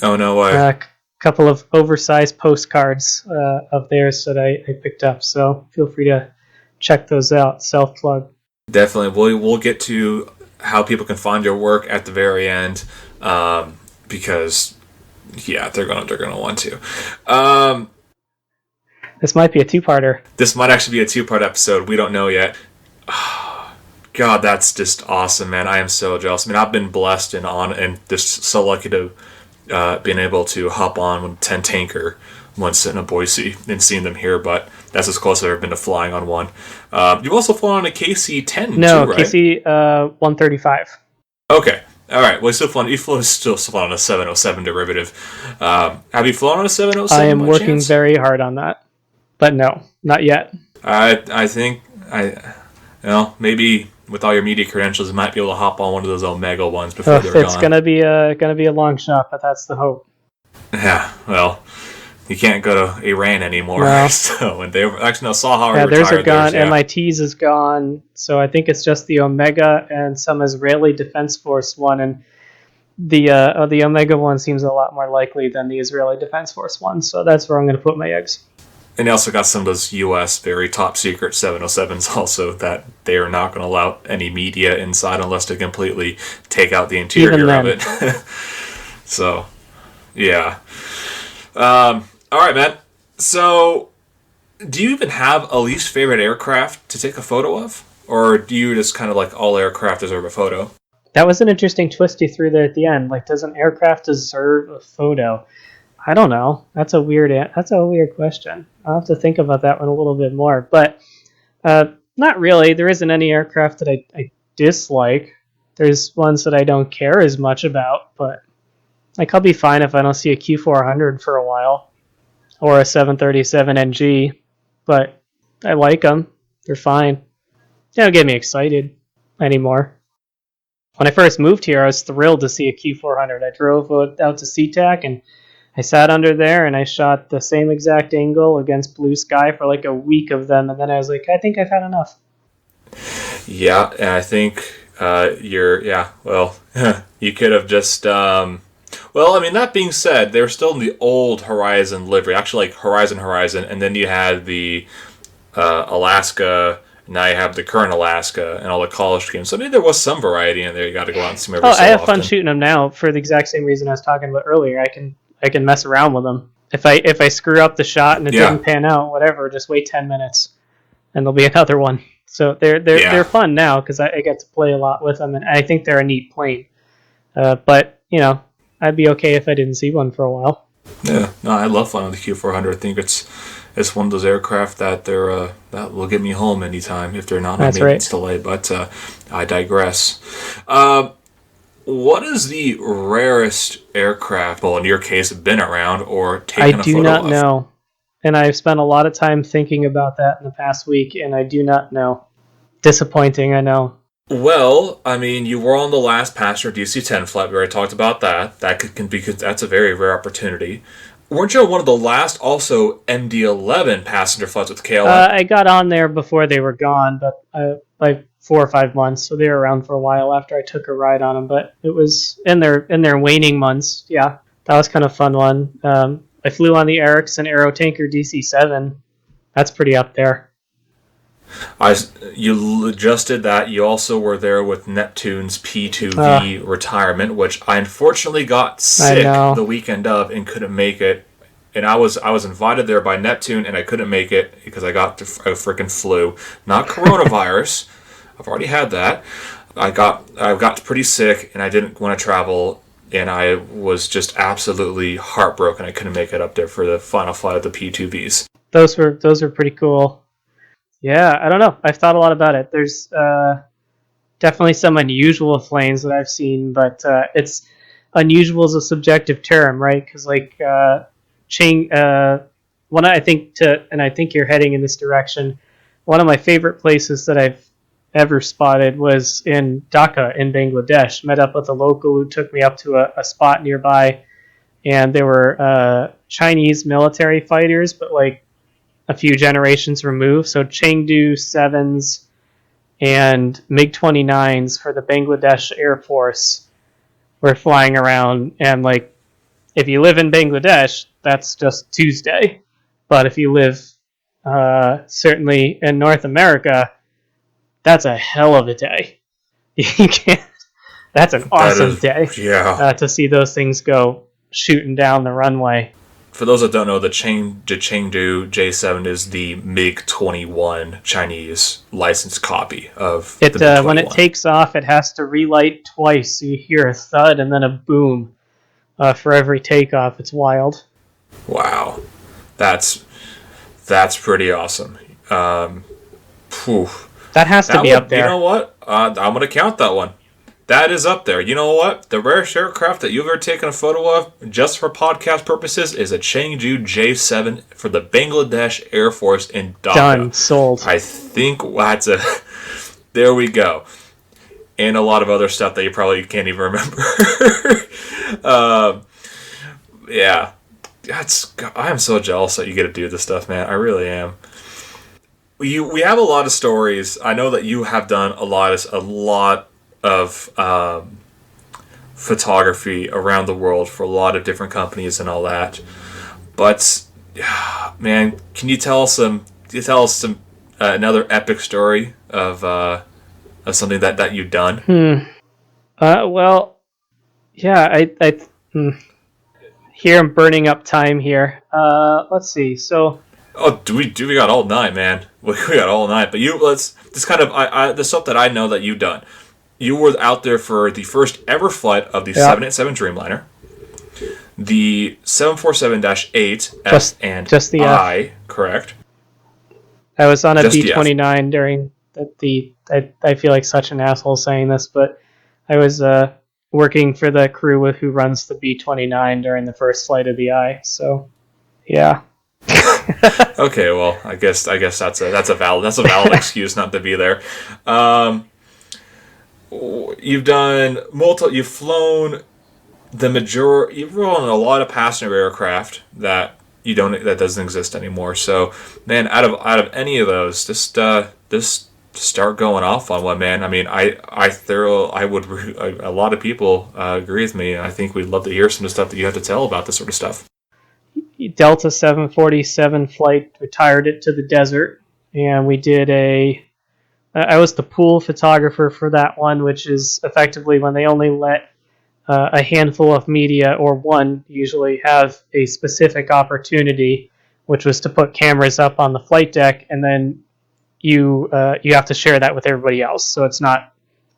Oh, no way. A couple of oversized postcards of theirs that I picked up. So feel free to check those out. Self-plug. Definitely. We'll get to how people can find your work at the very end, because they're gonna want to. This might be a two-parter. This might actually be a two-part episode. We don't know yet. God, that's just awesome, man. I am so jealous. I mean, I've been blessed and just so lucky to being able to hop on with 10 Tanker once in a Boise and seeing them here, but that's as close as I've ever been to flying on one. You've also flown on a KC-10 no, too, right? KC-135. Okay. All right. Well, you've still flown on a 707 derivative. Have you flown on a 707? I am working very hard on that, but no, not yet. I think maybe with all your media credentials, you might be able to hop on one of those Omega ones before they're gone. It's gonna be a long shot, but that's the hope. Yeah. Well, you can't go to Iran anymore. No. So, and they actually no, Saha retired. Theirs are gone. Theirs, MIT's is gone. So I think it's just the Omega and some Israeli Defense Force one, and the Omega one seems a lot more likely than the Israeli Defense Force one. So that's where I'm going to put my eggs. And they also got some of those U.S. very top secret 707s also that they are not going to allow any media inside unless they completely take out the interior of it. So, yeah. All right, man. So, do you even have a least favorite aircraft to take a photo of? Or do you just kind of like all aircraft deserve a photo? That was an interesting twist you threw there at the end. Like, does an aircraft deserve a photo? I don't know. That's a weird question. I'll have to think about that one a little bit more. But not really. There isn't any aircraft that I dislike. There's ones that I don't care as much about, but like I'll be fine if I don't see a Q400 for a while or a 737NG, but I like them. They're fine. They don't get me excited anymore. When I first moved here, I was thrilled to see a Q400. I drove out to SeaTac and I sat under there and I shot the same exact angle against blue sky for like a week of them, and then I was like, I think I've had enough. Yeah, and I think you could have just well, I mean, that being said, they were still in the old Horizon livery, actually like Horizon, and then you had the Alaska, and now you have the current Alaska and all the college schemes. So I mean, there was some variety in there. You got to go out and see them every so I have often. Fun shooting them now for the exact same reason I was talking about earlier. I can mess around with them. If I screw up the shot and it didn't pan out, whatever, just wait 10 minutes and there'll be another one. So they're fun now because I get to play a lot with them, and I think they're a neat plane. But I'd be okay if I didn't see one for a while. Yeah, no, I love flying with the Q400. I think it's one of those aircraft that that will get me home anytime if they're not on maintenance delay. But I digress. What is the rarest aircraft, well, in your case, been around or taken a photo of? I do not know. And I've spent a lot of time thinking about that in the past week, and I do not know. Disappointing, I know. Well, I mean, you were on the last passenger DC-10 flight. We already talked about that. That's a very rare opportunity. Weren't you on one of the last also MD-11 passenger flights with KLM? I got on there before they were gone, but like 4 or 5 months, so they were around for a while after I took a ride on them. But it was in their waning months. Yeah, that was kind of a fun one. I flew on the Ericsson Aero Tanker DC-7. That's pretty up there. You just did that. You also were there with Neptune's P2V retirement, which I unfortunately got sick the weekend of and couldn't make it. And I was invited there by Neptune, and I couldn't make it because I got a freaking flu, not coronavirus. I've already had that. I got pretty sick, and I didn't want to travel, and I was just absolutely heartbroken. I couldn't make it up there for the final flight of the P2Vs. Those were pretty cool. Yeah, I don't know. I've thought a lot about it. There's definitely some unusual planes that I've seen, but it's unusual is a subjective term, right? Because like one I think and I think you're heading in this direction. One of my favorite places that I've ever spotted was in Dhaka in Bangladesh. Met up with a local who took me up to a spot nearby, and there were Chinese military fighters, but like a few generations removed. So Chengdu 7s and MiG-29s for the Bangladesh Air Force were flying around. And like, if you live in Bangladesh, that's just Tuesday. But if you live certainly in North America, that's a hell of a day. You can't. That's an awesome day. Yeah. To see those things go shooting down the runway. For those that don't know, the Chengdu J7 is the MiG-21 Chinese licensed copy of the MiG-21. When it takes off, it has to relight twice. So you hear a thud and then a boom for every takeoff. It's wild. Wow, that's pretty awesome. That has to be up there. You know what? I'm going to count that one. That is up there. You know what? The rarest aircraft that you've ever taken a photo of, just for podcast purposes, is a Chengdu J7 for the Bangladesh Air Force in Dhaka. Done. Sold. I think that's a... There we go. And a lot of other stuff that you probably can't even remember. Yeah. I am so jealous that you get to do this stuff, man. I really am. We have a lot of stories. I know that you have done a lot of photography around the world for a lot of different companies and all that. But man, can you tell us another epic story of something that you've done? Well, yeah, here I'm burning up time here. Let's see. So, we got all night, man. We got all night. But let's just kind of the stuff that I know that you've done. You were out there for the first ever flight of the 787 Dreamliner, the 747-8 F and just the I, F. Correct? I was on a B-29 during I feel like such an asshole saying this, but I was working for the crew who runs the B-29 during the first flight of the I. So, yeah. Okay, well, I guess that's a valid excuse not to be there. You've done you've flown you've flown a lot of passenger aircraft that doesn't exist anymore. So, man, out of any of those, just start going off on one, man. I mean, a lot of people agree with me, and I think we'd love to hear some of the stuff that you have to tell about this sort of stuff. Delta 747 flight, retired it to the desert, and we did I was the pool photographer for that one, which is effectively when they only let a handful of media, or one usually, have a specific opportunity, which was to put cameras up on the flight deck, and then you have to share that with everybody else. So it's not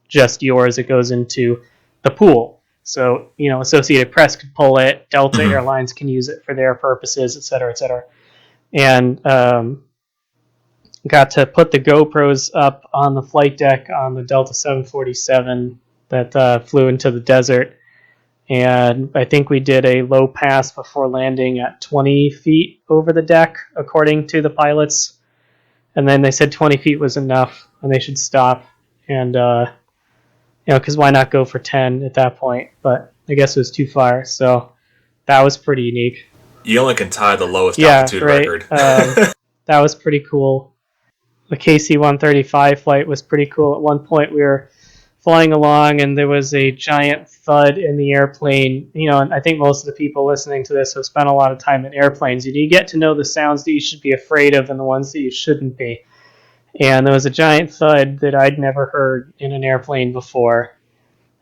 just yours; it goes into the pool. So Associated Press could pull it, Delta Airlines can use it for their purposes, et cetera, et cetera. And got to put the GoPros up on the flight deck on the Delta 747 that flew into the desert. And I think we did a low pass before landing at 20 feet over the deck, according to the pilots. And then they said 20 feet was enough and they should stop. And, because why not go for 10 at that point? But I guess it was too far. So that was pretty unique. You only can tie the lowest altitude record. That was pretty cool. The KC-135 flight was pretty cool. At one point we were flying along and there was a giant thud in the airplane. And I think most of the people listening to this have spent a lot of time in airplanes. You get to know the sounds that you should be afraid of and the ones that you shouldn't be. And there was a giant thud that I'd never heard in an airplane before.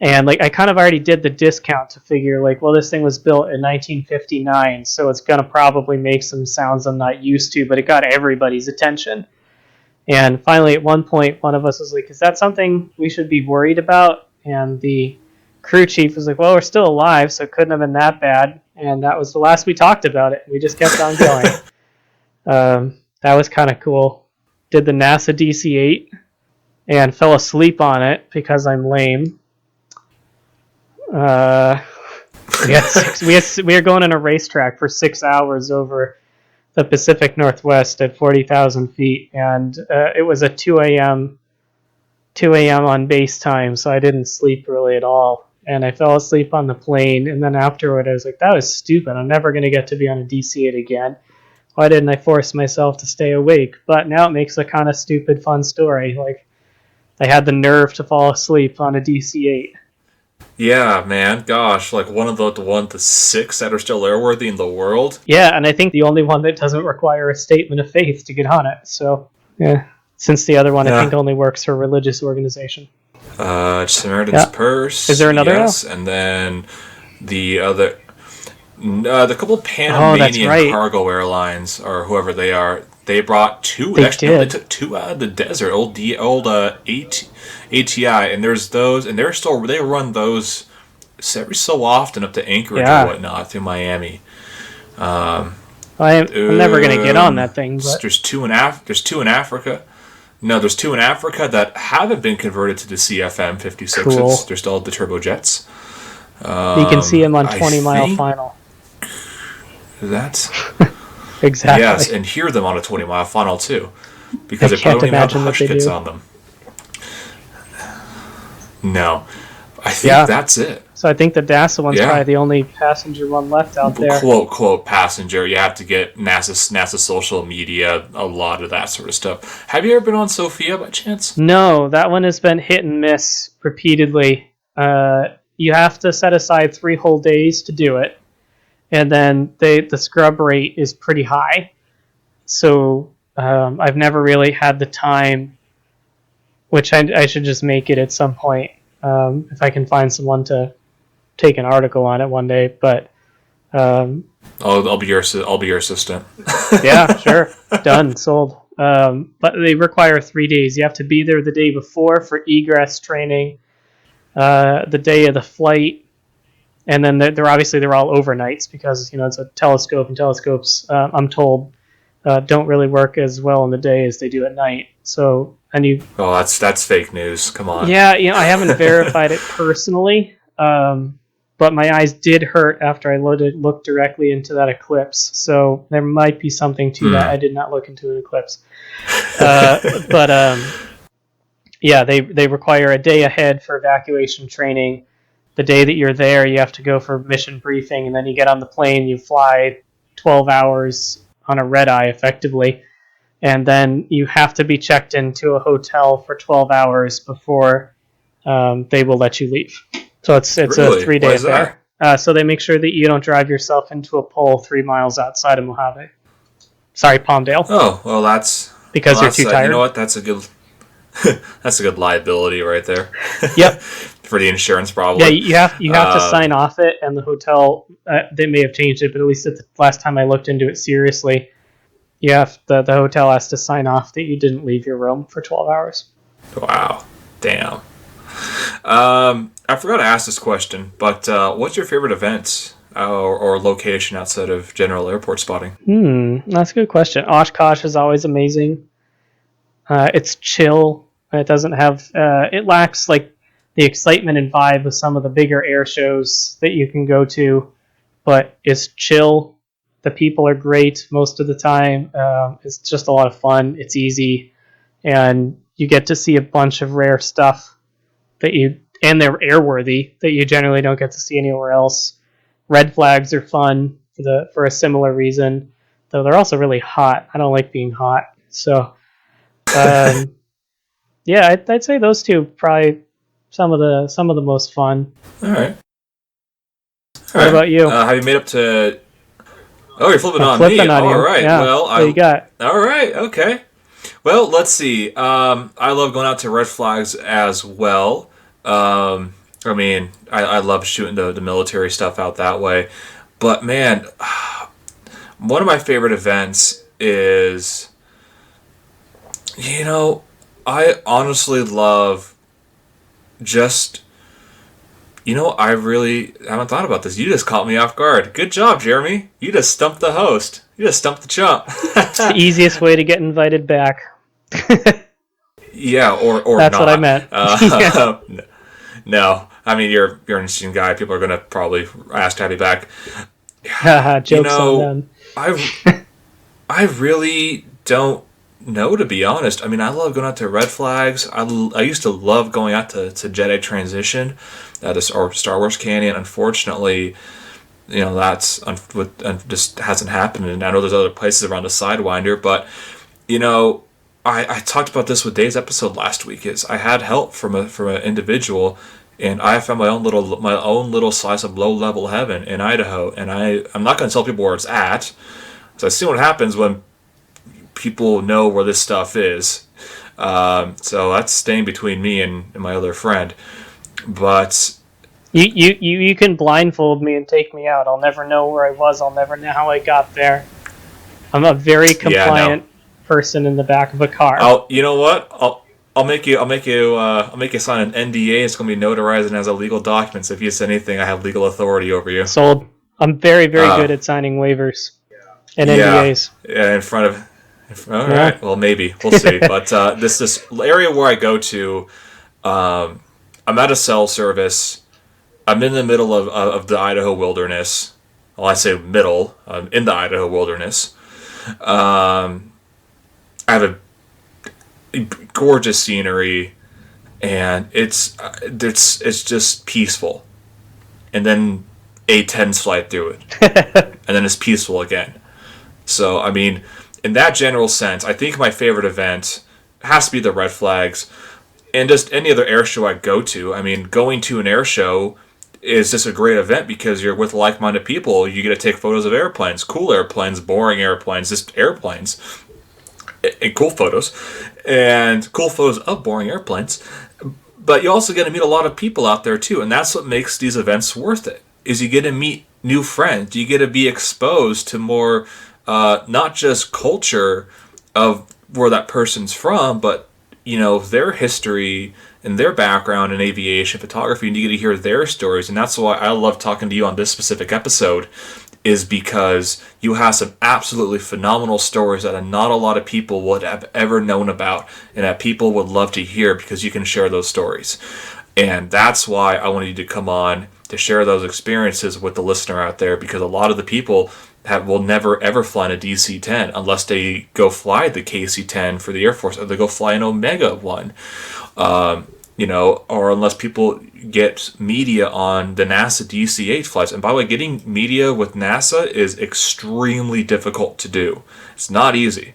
And I kind of already did the discount to figure this thing was built in 1959, so it's going to probably make some sounds I'm not used to, but it got everybody's attention. And finally, at one point, one of us was like, is that something we should be worried about? And the crew chief was like, well, we're still alive, so it couldn't have been that bad. And that was the last we talked about it. We just kept on going. That was kind of cool. Did the NASA DC-8 and fell asleep on it because I'm lame. We were going on a racetrack for 6 hours over the Pacific Northwest at 40,000 feet, and it was at 2 a.m. On base time, so I didn't sleep really at all. And I fell asleep on the plane, and then afterward I was like, that was stupid. I'm never going to get to be on a DC-8 again. Why didn't I force myself to stay awake? But now it makes a kind of stupid, fun story. Like, I had the nerve to fall asleep on a DC-8. Yeah, man. Gosh, like one of the 6 that are still airworthy in the world. Yeah, and I think the only one that doesn't require a statement of faith to get on it. So, yeah. Since the other one, I think, only works for a religious organization. Samaritan's Purse. Is there another? Yes, and then the other... the couple Panamanian cargo airlines, or whoever they are, they brought 2. They took 2 out of the desert. Old ATI, and there's those, and they run those every so often up to Anchorage or whatnot through Miami. I'm never going to get on that thing. But... There's 2 in Africa. No, there's 2 in Africa that haven't been converted to the CFM 56s. Cool. They're still the turbojets. You can see them on 20-mile final. That's exactly. Yes, and hear them on a 20-mile final too, because they probably don't even have the hush kits on them. No, I think that's it. So I think the DASA one's probably the only passenger one left out there. Quote passenger. You have to get NASA social media, a lot of that sort of stuff. Have you ever been on Sophia by chance? No, that one has been hit and miss repeatedly. You have to set aside 3 whole days to do it. And then the scrub rate is pretty high. So I've never really had the time, which I should just make it at some point if I can find someone to take an article on it one day. But I'll be your assistant. Yeah, sure. Done. Sold. But they require 3 days. You have to be there the day before for egress training, the day of the flight. And then they're all overnights because it's a telescope, and telescopes, I'm told, don't really work as well in the day as they do at night. So that's fake news. Come on. Yeah, I haven't verified it personally, but my eyes did hurt after I looked directly into that eclipse. So there might be something to that. I did not look into an eclipse, but they require a day ahead for evacuation training. The day that you're there, you have to go for mission briefing, and then you get on the plane, you fly 12 hours on a red eye, effectively, and then you have to be checked into a hotel for 12 hours before they will let you leave. So it's really? A 3-day affair. So they make sure that you don't drive yourself into a pole 3 miles outside of Mojave. Sorry, Palmdale. Oh, well, that's... Because you're too tired? You know what? That's a good... that's a good liability right there. Yep. For the insurance problem. Yeah, you have to sign off it, and the hotel, they may have changed it, but at least at the last time I looked into it seriously, the hotel has to sign off that you didn't leave your room for 12 hours. Wow. Damn. I forgot to ask this question, but what's your favorite event or location outside of general airport spotting? That's a good question. Oshkosh is always amazing. It's chill. It doesn't have... it lacks, the excitement and vibe of some of the bigger air shows that you can go to, but it's chill. The people are great most of the time. It's just a lot of fun. It's easy, and you get to see a bunch of rare stuff and they're airworthy that you generally don't get to see anywhere else. Red flags are fun for a similar reason, though they're also really hot. I don't like being hot, so yeah, I'd say those two probably. Some of the most fun. All right. What about you? Have you made up to... Oh, you're flipping on me. All right. Yeah. Well, what you got? All right. Okay. Well, let's see. I love going out to red flags as well. I love shooting the military stuff out that way. But man, one of my favorite events is, I honestly love I really haven't thought about this. You just caught me off guard. Good job, Jeremy. You just stumped the host. You just stumped the chump. It's the easiest way to get invited back. Yeah, or That's not. what I meant. No. I mean, you're an interesting guy. People are going to probably ask to have you back. Jokes on them. I really don't know, to be honest. I mean, I love going out to Red Flags. I used to love going out to Jedi Transition, or Star Wars Canyon. Unfortunately, that's just hasn't happened. And I know there's other places around the Sidewinder, but I talked about this with Dave's episode last week. Is I had help from an individual, and I found my own little slice of low level heaven in Idaho. And I'm not going to tell people where it's at. So I see what happens when people know where this stuff is. So that's staying between me and my other friend. But you can blindfold me and take me out. I'll never know where I was. I'll never know how I got there. I'm a very compliant person in the back of a car. You know what? I'll make you sign an NDA. It's going to be notarized and has a legal document. So if you say anything, I have legal authority over you. Sold. I'm very, very good at signing waivers and NDAs. Yeah, in front of. All right. Well, maybe we'll see. But this area where I go to, I'm at a cell service. I'm in the middle of the Idaho wilderness. Well, I say middle. I'm in the Idaho wilderness. I have a gorgeous scenery, and it's just peaceful. And then A-10s fly through it, and then it's peaceful again. So, I mean, in that general sense, I think my favorite event has to be the Red Flags, and just any other air show I go to. I mean, going to an air show is just a great event because you're with like-minded people. You get to take photos of airplanes, cool airplanes, boring airplanes, just airplanes, and cool photos of boring airplanes. But you also get to meet a lot of people out there too, and that's what makes these events worth it. Is you get to meet new friends. You get to be exposed to more, not just culture of where that person's from, but their history and their background in aviation photography, and you get to hear their stories. And that's why I love talking to you on this specific episode, is because you have some absolutely phenomenal stories that not a lot of people would have ever known about, and that people would love to hear because you can share those stories. And that's why I wanted you to come on to share those experiences with the listener out there, because a lot of the people will never ever fly in a DC-10 unless they go fly the KC-10 for the Air Force, or they go fly an Omega one, or unless people get media on the NASA DC-8 flights. And by the way, getting media with NASA is extremely difficult to do. It's not easy.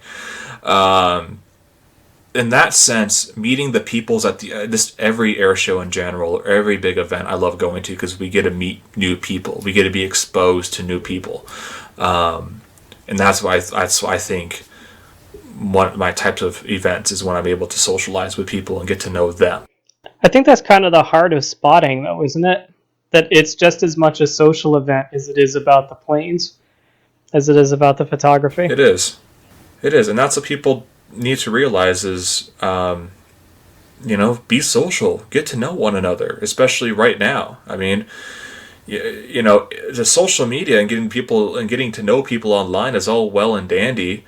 In that sense, meeting the peoples at just every air show in general, or every big event I love going to, because we get to meet new people. We get to be exposed to new people. And that's why I think one of my types of events is when I'm able to socialize with people and get to know them. I think that's kind of the heart of spotting, though, isn't it? That it's just as much a social event as it is about the planes, as it is about the photography. It is. And that's what people need to realize is, be social, get to know one another, especially right now. I mean, the social media and getting to know people online is all well and dandy.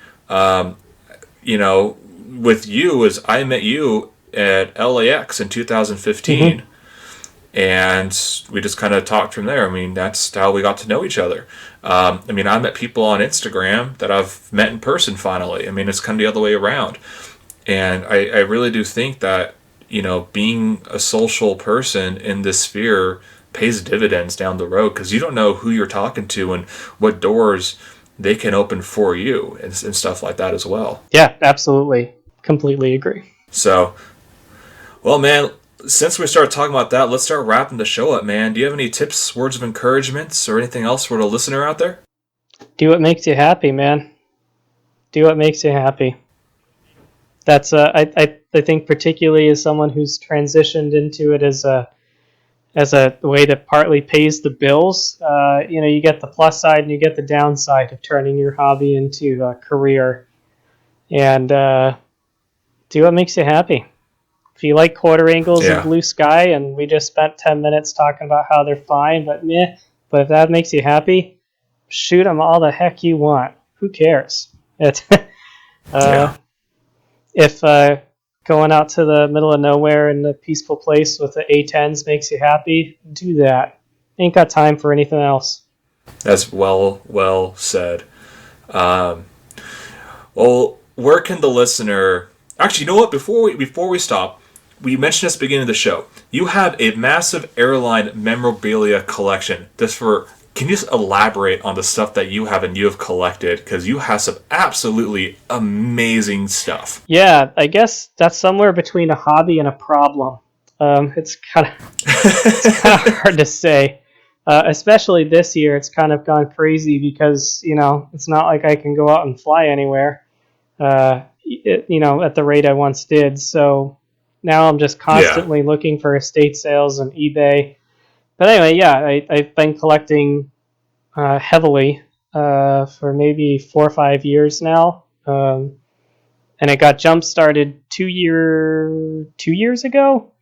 With you, is I met you at LAX in 2015, and we just kind of talked from there. I mean, that's how we got to know each other. I met people on Instagram that I've met in person finally. I mean, it's kind of the other way around. And I really do think that, being a social person in this sphere pays dividends down the road, because you don't know who you're talking to and what doors they can open for you and stuff like that as well. Yeah, absolutely. Completely agree. So, well, man, since we started talking about that, let's start wrapping the show up, man. Do you have any tips, words of encouragement, or anything else for the listener out there? Do what makes you happy, man. Do what makes you happy. That's I think particularly as someone who's transitioned into it as a way that partly pays the bills. You get the plus side and you get the downside of turning your hobby into a career. And do what makes you happy. If you like quarter angles and blue sky, and we just spent 10 minutes talking about how they're fine, but if that makes you happy, shoot them all the heck you want. Who cares? If going out to the middle of nowhere in a peaceful place with the A10s makes you happy, do that. Ain't got time for anything else. That's well said. Um, well, where can the listener? Actually, you know what? Before we stop, we mentioned this at the beginning of the show. You have a massive airline memorabilia collection. Can you just elaborate on the stuff that you have and you have collected? Because you have some absolutely amazing stuff. Yeah, I guess that's somewhere between a hobby and a problem. It's kind of hard to say. Especially this year, it's kind of gone crazy because it's not like I can go out and fly anywhere. At the rate I once did. So now I'm just constantly looking for estate sales on eBay. But anyway, yeah, I've been collecting heavily for maybe 4 or 5 years now. And it got jump started 2 years ago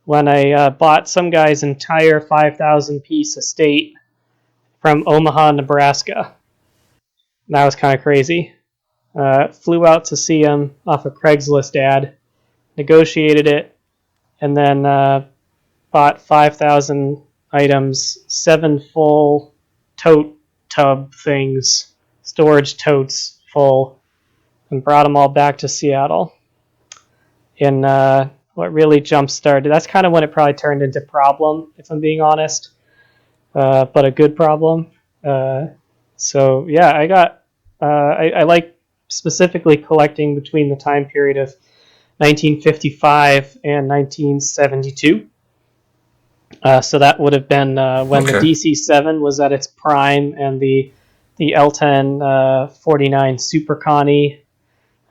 when I bought some guy's entire 5,000 piece estate from Omaha, Nebraska. And that was kind of crazy. Flew out to see him off a Craigslist ad, negotiated it, and then bought 5,000 items, 7 full tote tub things, storage totes full, and brought them all back to Seattle. And what really jump-started, that's kind of when it probably turned into problem, if I'm being honest, but a good problem. So yeah, I like specifically collecting between the time period of 1955 and 1972. So that would have been when the DC-7 was at its prime and the L-10 49 Super Connie.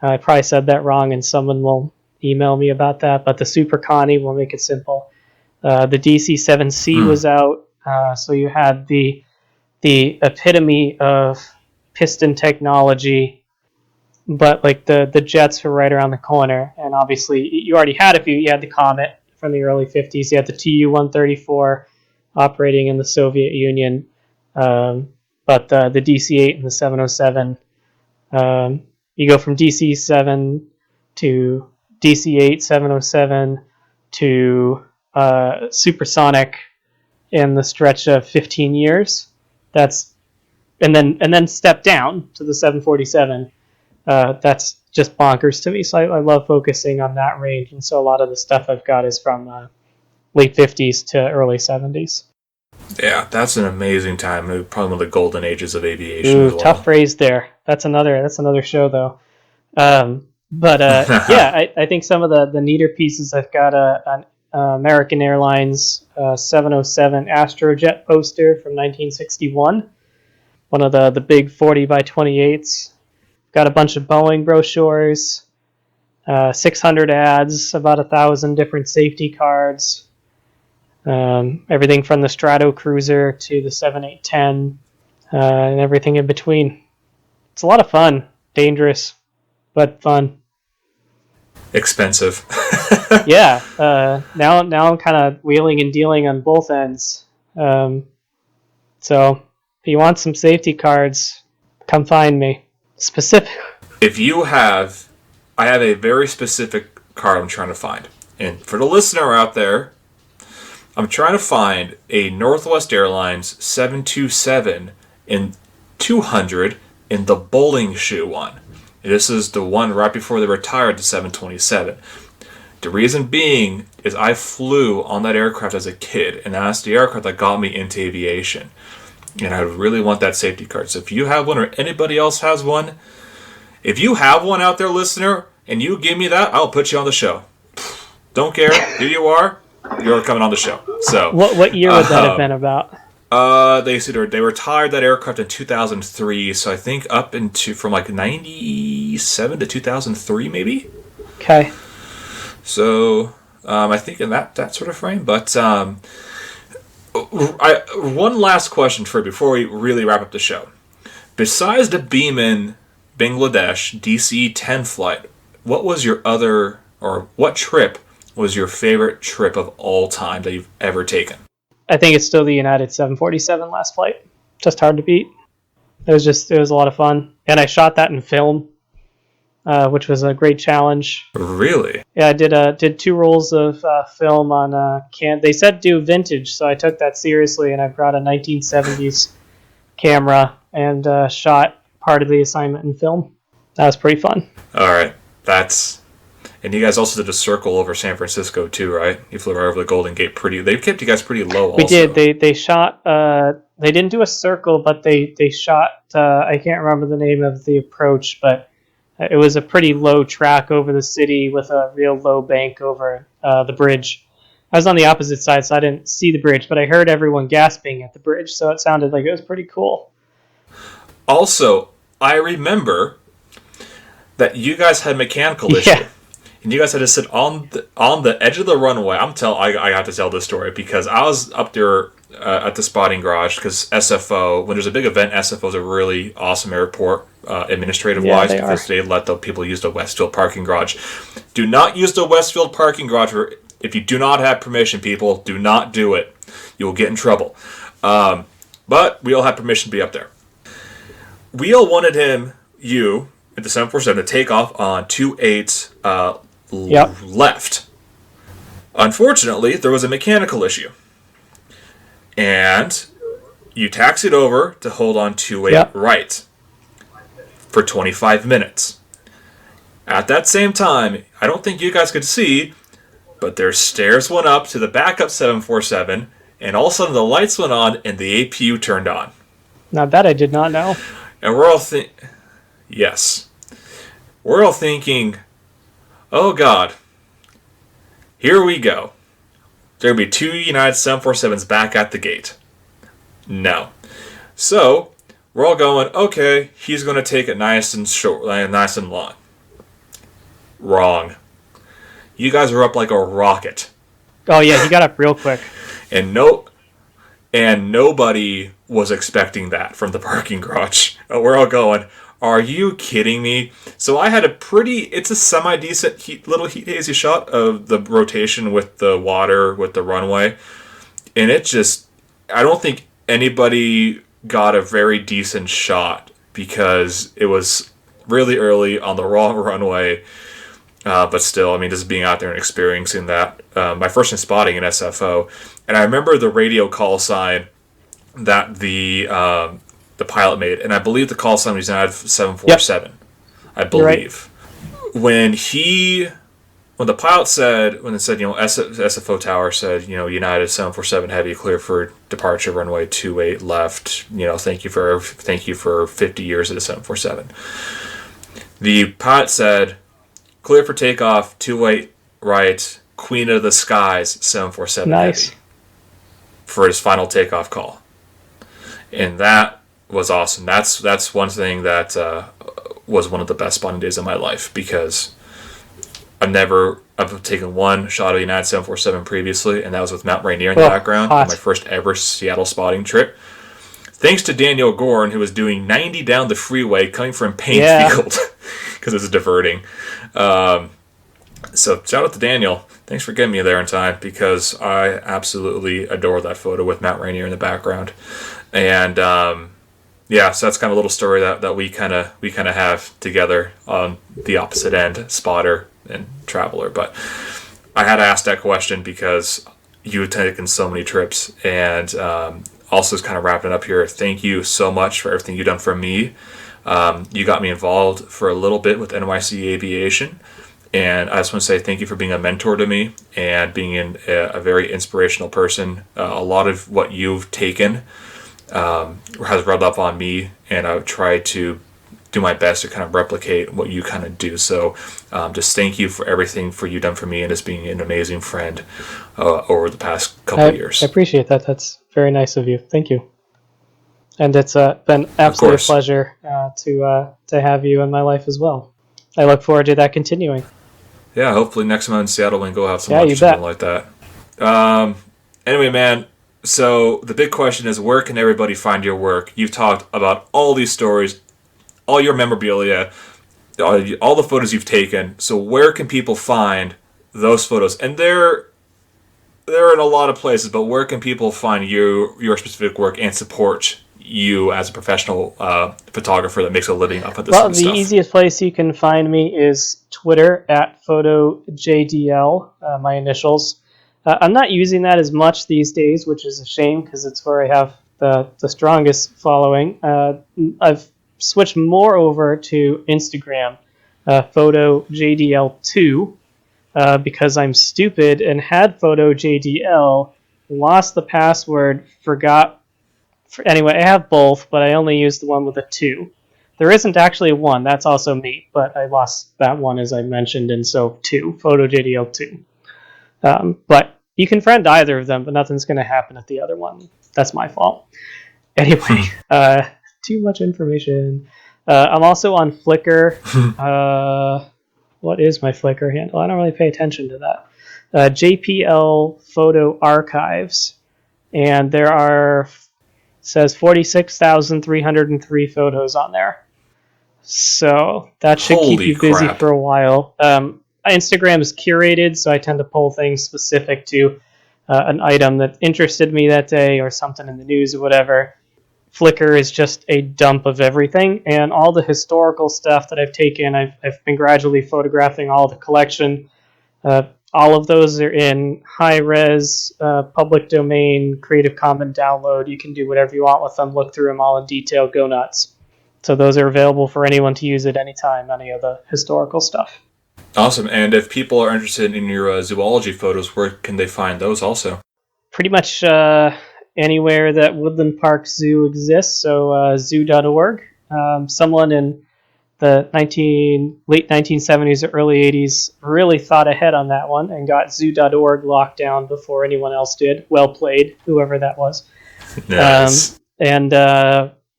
I probably said that wrong and someone will email me about that, but the Super Connie, will make it simple. The DC-7C was out, so you had the epitome of piston technology, but like the jets were right around the corner, and obviously you already had a few. You had the Comet from the early 50s, you had the Tu-134 operating in the Soviet Union, but the DC-8 and the 707, you go from DC-7 to DC-8, 707 to supersonic in the stretch of 15 years. And then step down to the 747. That's just bonkers to me. So I love focusing on that range. And so a lot of the stuff I've got is from late 50s to early 70s. Yeah, that's an amazing time. Probably one of the golden ages of aviation as well. Tough phrase there. That's another show, though. Yeah, I think some of the neater pieces, I've got an American Airlines 707 Astrojet poster from 1961. One of the big 40 by 28s. Got a bunch of Boeing brochures, 600 ads, about 1,000 different safety cards, everything from the Strato Cruiser to the 7810, and everything in between. It's a lot of fun, dangerous, but fun. Expensive. Yeah, now I'm kind of wheeling and dealing on both ends. So if you want some safety cards, come find me. Specific. I have a very specific card I'm trying to find. And for the listener out there, I'm trying to find a Northwest Airlines 727 in 200 in the bowling shoe one. And this is the one right before they retired the 727. The reason being is I flew on that aircraft as a kid, and that's the aircraft that got me into aviation. And I really want that safety card. So if you have one or anybody else has one, if you have one out there, listener, and you give me that, I'll put you on the show. Don't care who you are, you're coming on the show. So what year would that have been about? They retired that aircraft in 2003, so I think up into from like 97 to 2003 maybe. Okay. So I think in that sort of frame, but one last question for you before we really wrap up the show. Besides the Beeman Bangladesh DC-10 flight, what trip was your favorite trip of all time that you've ever taken? I think it's still the United 747 last flight. Just hard to beat. It was a lot of fun. And I shot that in film. which was a great challenge. Really? Yeah, I did 2 rolls of film on They said do vintage, so I took that seriously, and I brought a 1970s camera and shot part of the assignment in film. That was pretty fun. All right. And you guys also did a circle over San Francisco too, right? You flew right over the Golden Gate. They kept you guys pretty low. Also. We did. They shot. They didn't do a circle, but they shot. I can't remember the name of the approach, but it was a pretty low track over the city with a real low bank over the bridge. I was on the opposite side, so I didn't see the bridge, but I heard everyone gasping at the bridge, so it sounded like it was pretty cool. Also, I remember that you guys had mechanical issue. Yeah. And you guys had to sit on the edge of the runway. I have to tell this story because I was up there at the spotting garage because SFO, when there's a big event, SFO is a really awesome airport administrative-wise because they let the people use the Westfield parking garage. Do not use the Westfield parking garage if you do not have permission, people. Do not do it. You will get in trouble. But we all had permission to be up there. We all wanted you, at the 747 to take off on 28 left. Unfortunately, there was a mechanical issue. And you taxied over to hold on 28 right for 25 minutes. At that same time, I don't think you guys could see, but their stairs went up to the backup 747, and all of a sudden the lights went on and the APU turned on. Now that I did not know. And we're all yes. We're all thinking, oh God, here we go. There'll be 2 United 747s back at the gate. No. So, we're all going, okay, he's going to take it nice and short, nice and long. Wrong. You guys were up like a rocket. Oh yeah, he got up real quick. And nobody was expecting that from the parking garage. We're all going, are you kidding me? So I had it's a semi-decent little heat hazy shot of the rotation with the water, with the runway. And I don't think anybody got a very decent shot because it was really early on the wrong runway. But still, I mean, just being out there and experiencing that. My first time spotting in SFO. And I remember the radio call sign that the pilot made, and I believe the call sign was United 747. Yep. I believe. Right. When the pilot said, SFO tower said, United 747 Heavy clear for departure runway 28 left. Thank you for 50 years of the 747. The pilot said, clear for takeoff 28 right, Queen of the Skies 747 nice. Heavy for his final takeoff call, and that was awesome. That's one thing that was one of the best spotting days of my life because I've taken one shot of United 747 previously, and that was with Mount Rainier in the background on my first ever Seattle spotting trip. Thanks to Daniel Gorn, who was doing 90 down the freeway coming from Painfield because it's diverting. So shout out to Daniel. Thanks for getting me there in time because I absolutely adore that photo with Mount Rainier in the background. And so that's kind of a little story that we kind of have together on the opposite end, spotter and traveler. But I had to ask that question because you had taken so many trips, and also kind of wrapping up here. Thank you so much for everything you've done for me. You got me involved for a little bit with NYC Aviation, and I just want to say thank you for being a mentor to me and being a very inspirational person. A lot of what you've taken has rubbed up on me, and I've tried to do my best to kind of replicate what you kind of do. So just thank you for everything you've done for me and just being an amazing friend over the past couple of years. I appreciate that. That's very nice of you. Thank you. And it's been absolutely a pleasure to have you in my life as well. I look forward to that continuing. Yeah, hopefully next time I'm in Seattle we can go have some lunch or something like that. Anyway, man, so the big question is, where can everybody find your work? You've talked about all these stories, all your memorabilia, all the photos you've taken. So where can people find those photos? And they're in a lot of places, but where can people find your specific work and support you as a professional photographer that makes a living off of this Well, sort of the stuff? easiest place you can find me is Twitter at photojdl, my initials. I'm not using that as much these days, which is a shame because it's where I have the strongest following. I've switched more over to Instagram, photojdl2, because I'm stupid and had photojdl, lost the password, forgot. Anyway, I have both, but I only use the one with a 2. There isn't actually a 1. That's also me, but I lost that one as I mentioned, and so 2, photojdl2. But you can friend either of them, but nothing's going to happen at the other one. That's my fault. Anyway, too much information. I'm also on Flickr. What is my Flickr handle? I don't really pay attention to that. JPL Photo Archives. And there are, says 46,303 photos on there. So that should keep you busy for a while. Instagram is curated, so I tend to pull things specific to an item that interested me that day or something in the news or whatever. Flickr is just a dump of everything, and all the historical stuff that I've taken, I've been gradually photographing all the collection. All of those are in high-res, public domain, Creative Commons download. You can do whatever you want with them, look through them all in detail, go nuts. So those are available for anyone to use at any time, any of the historical stuff. Awesome. And if people are interested in your zoology photos, where can they find those also? Pretty much anywhere that Woodland Park Zoo exists, so zoo.org. Someone in the late 1970s or early 80s really thought ahead on that one and got zoo.org locked down before anyone else did. Well played, whoever that was. Nice.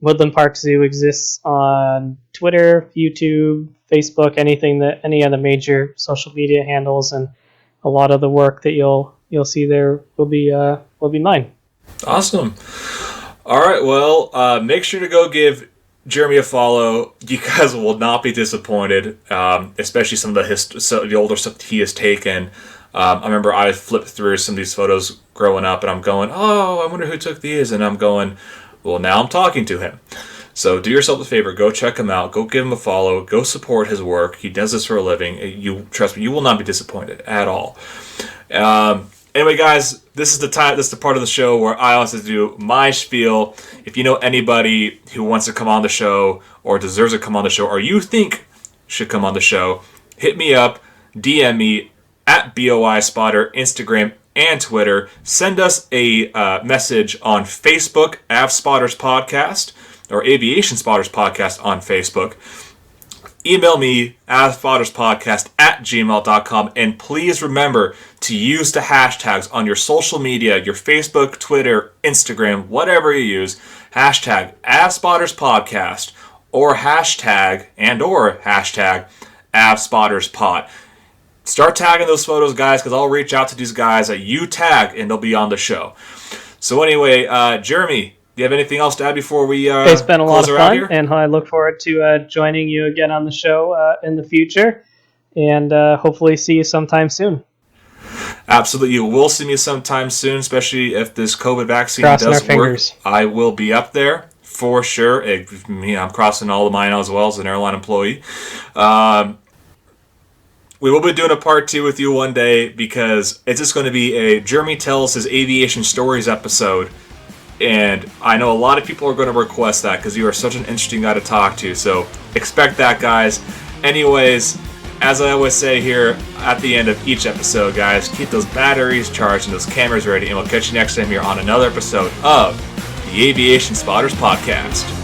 Woodland Park Zoo exists on Twitter, YouTube, Facebook, any of the major social media handles, and a lot of the work that you'll see there will be mine. Awesome. All right, well, make sure to go give Jeremy a follow. You guys will not be disappointed, especially some of the older stuff that he has taken. I remember I flipped through some of these photos growing up, and I'm going, oh, I wonder who took these, and I'm going, well, now I'm talking to him. So do yourself a favor, go check him out, go give him a follow, go support his work. He does this for a living. You trust me, you will not be disappointed at all. Anyway, guys, this is the part of the show where I also do my spiel. If you know anybody who wants to come on the show or deserves to come on the show or you think should come on the show, hit me up, DM me at BOI Spotter, Instagram, and Twitter. Send us a message on Facebook, AvSpotters Podcast, or Aviation Spotters Podcast on Facebook. Email me, avspotterspodcast@gmail.com, and please remember to use the hashtags on your social media, your Facebook, Twitter, Instagram, whatever you use, hashtag AvSpottersPodcast, or hashtag AvSpottersPod. Start tagging those photos, guys, because I'll reach out to these guys that you tag, and they'll be on the show. So anyway, Jeremy, do you have anything else to add before we It's been a lot of fun, here? and I look forward to joining you again on the show in the future, and hopefully see you sometime soon. Absolutely, you will see me sometime soon, especially if this COVID vaccine Crossing does our fingers. work. I will be up there for sure. I'm crossing all of mine as well as an airline employee. We will be doing a part 2 with you one day because it's just going to be a Jeremy Tells His Aviation Stories episode. And I know a lot of people are going to request that because you are such an interesting guy to talk to. So expect that, guys. Anyways, as I always say here at the end of each episode, guys, keep those batteries charged and those cameras ready. And we'll catch you next time here on another episode of the Aviation Spotters Podcast.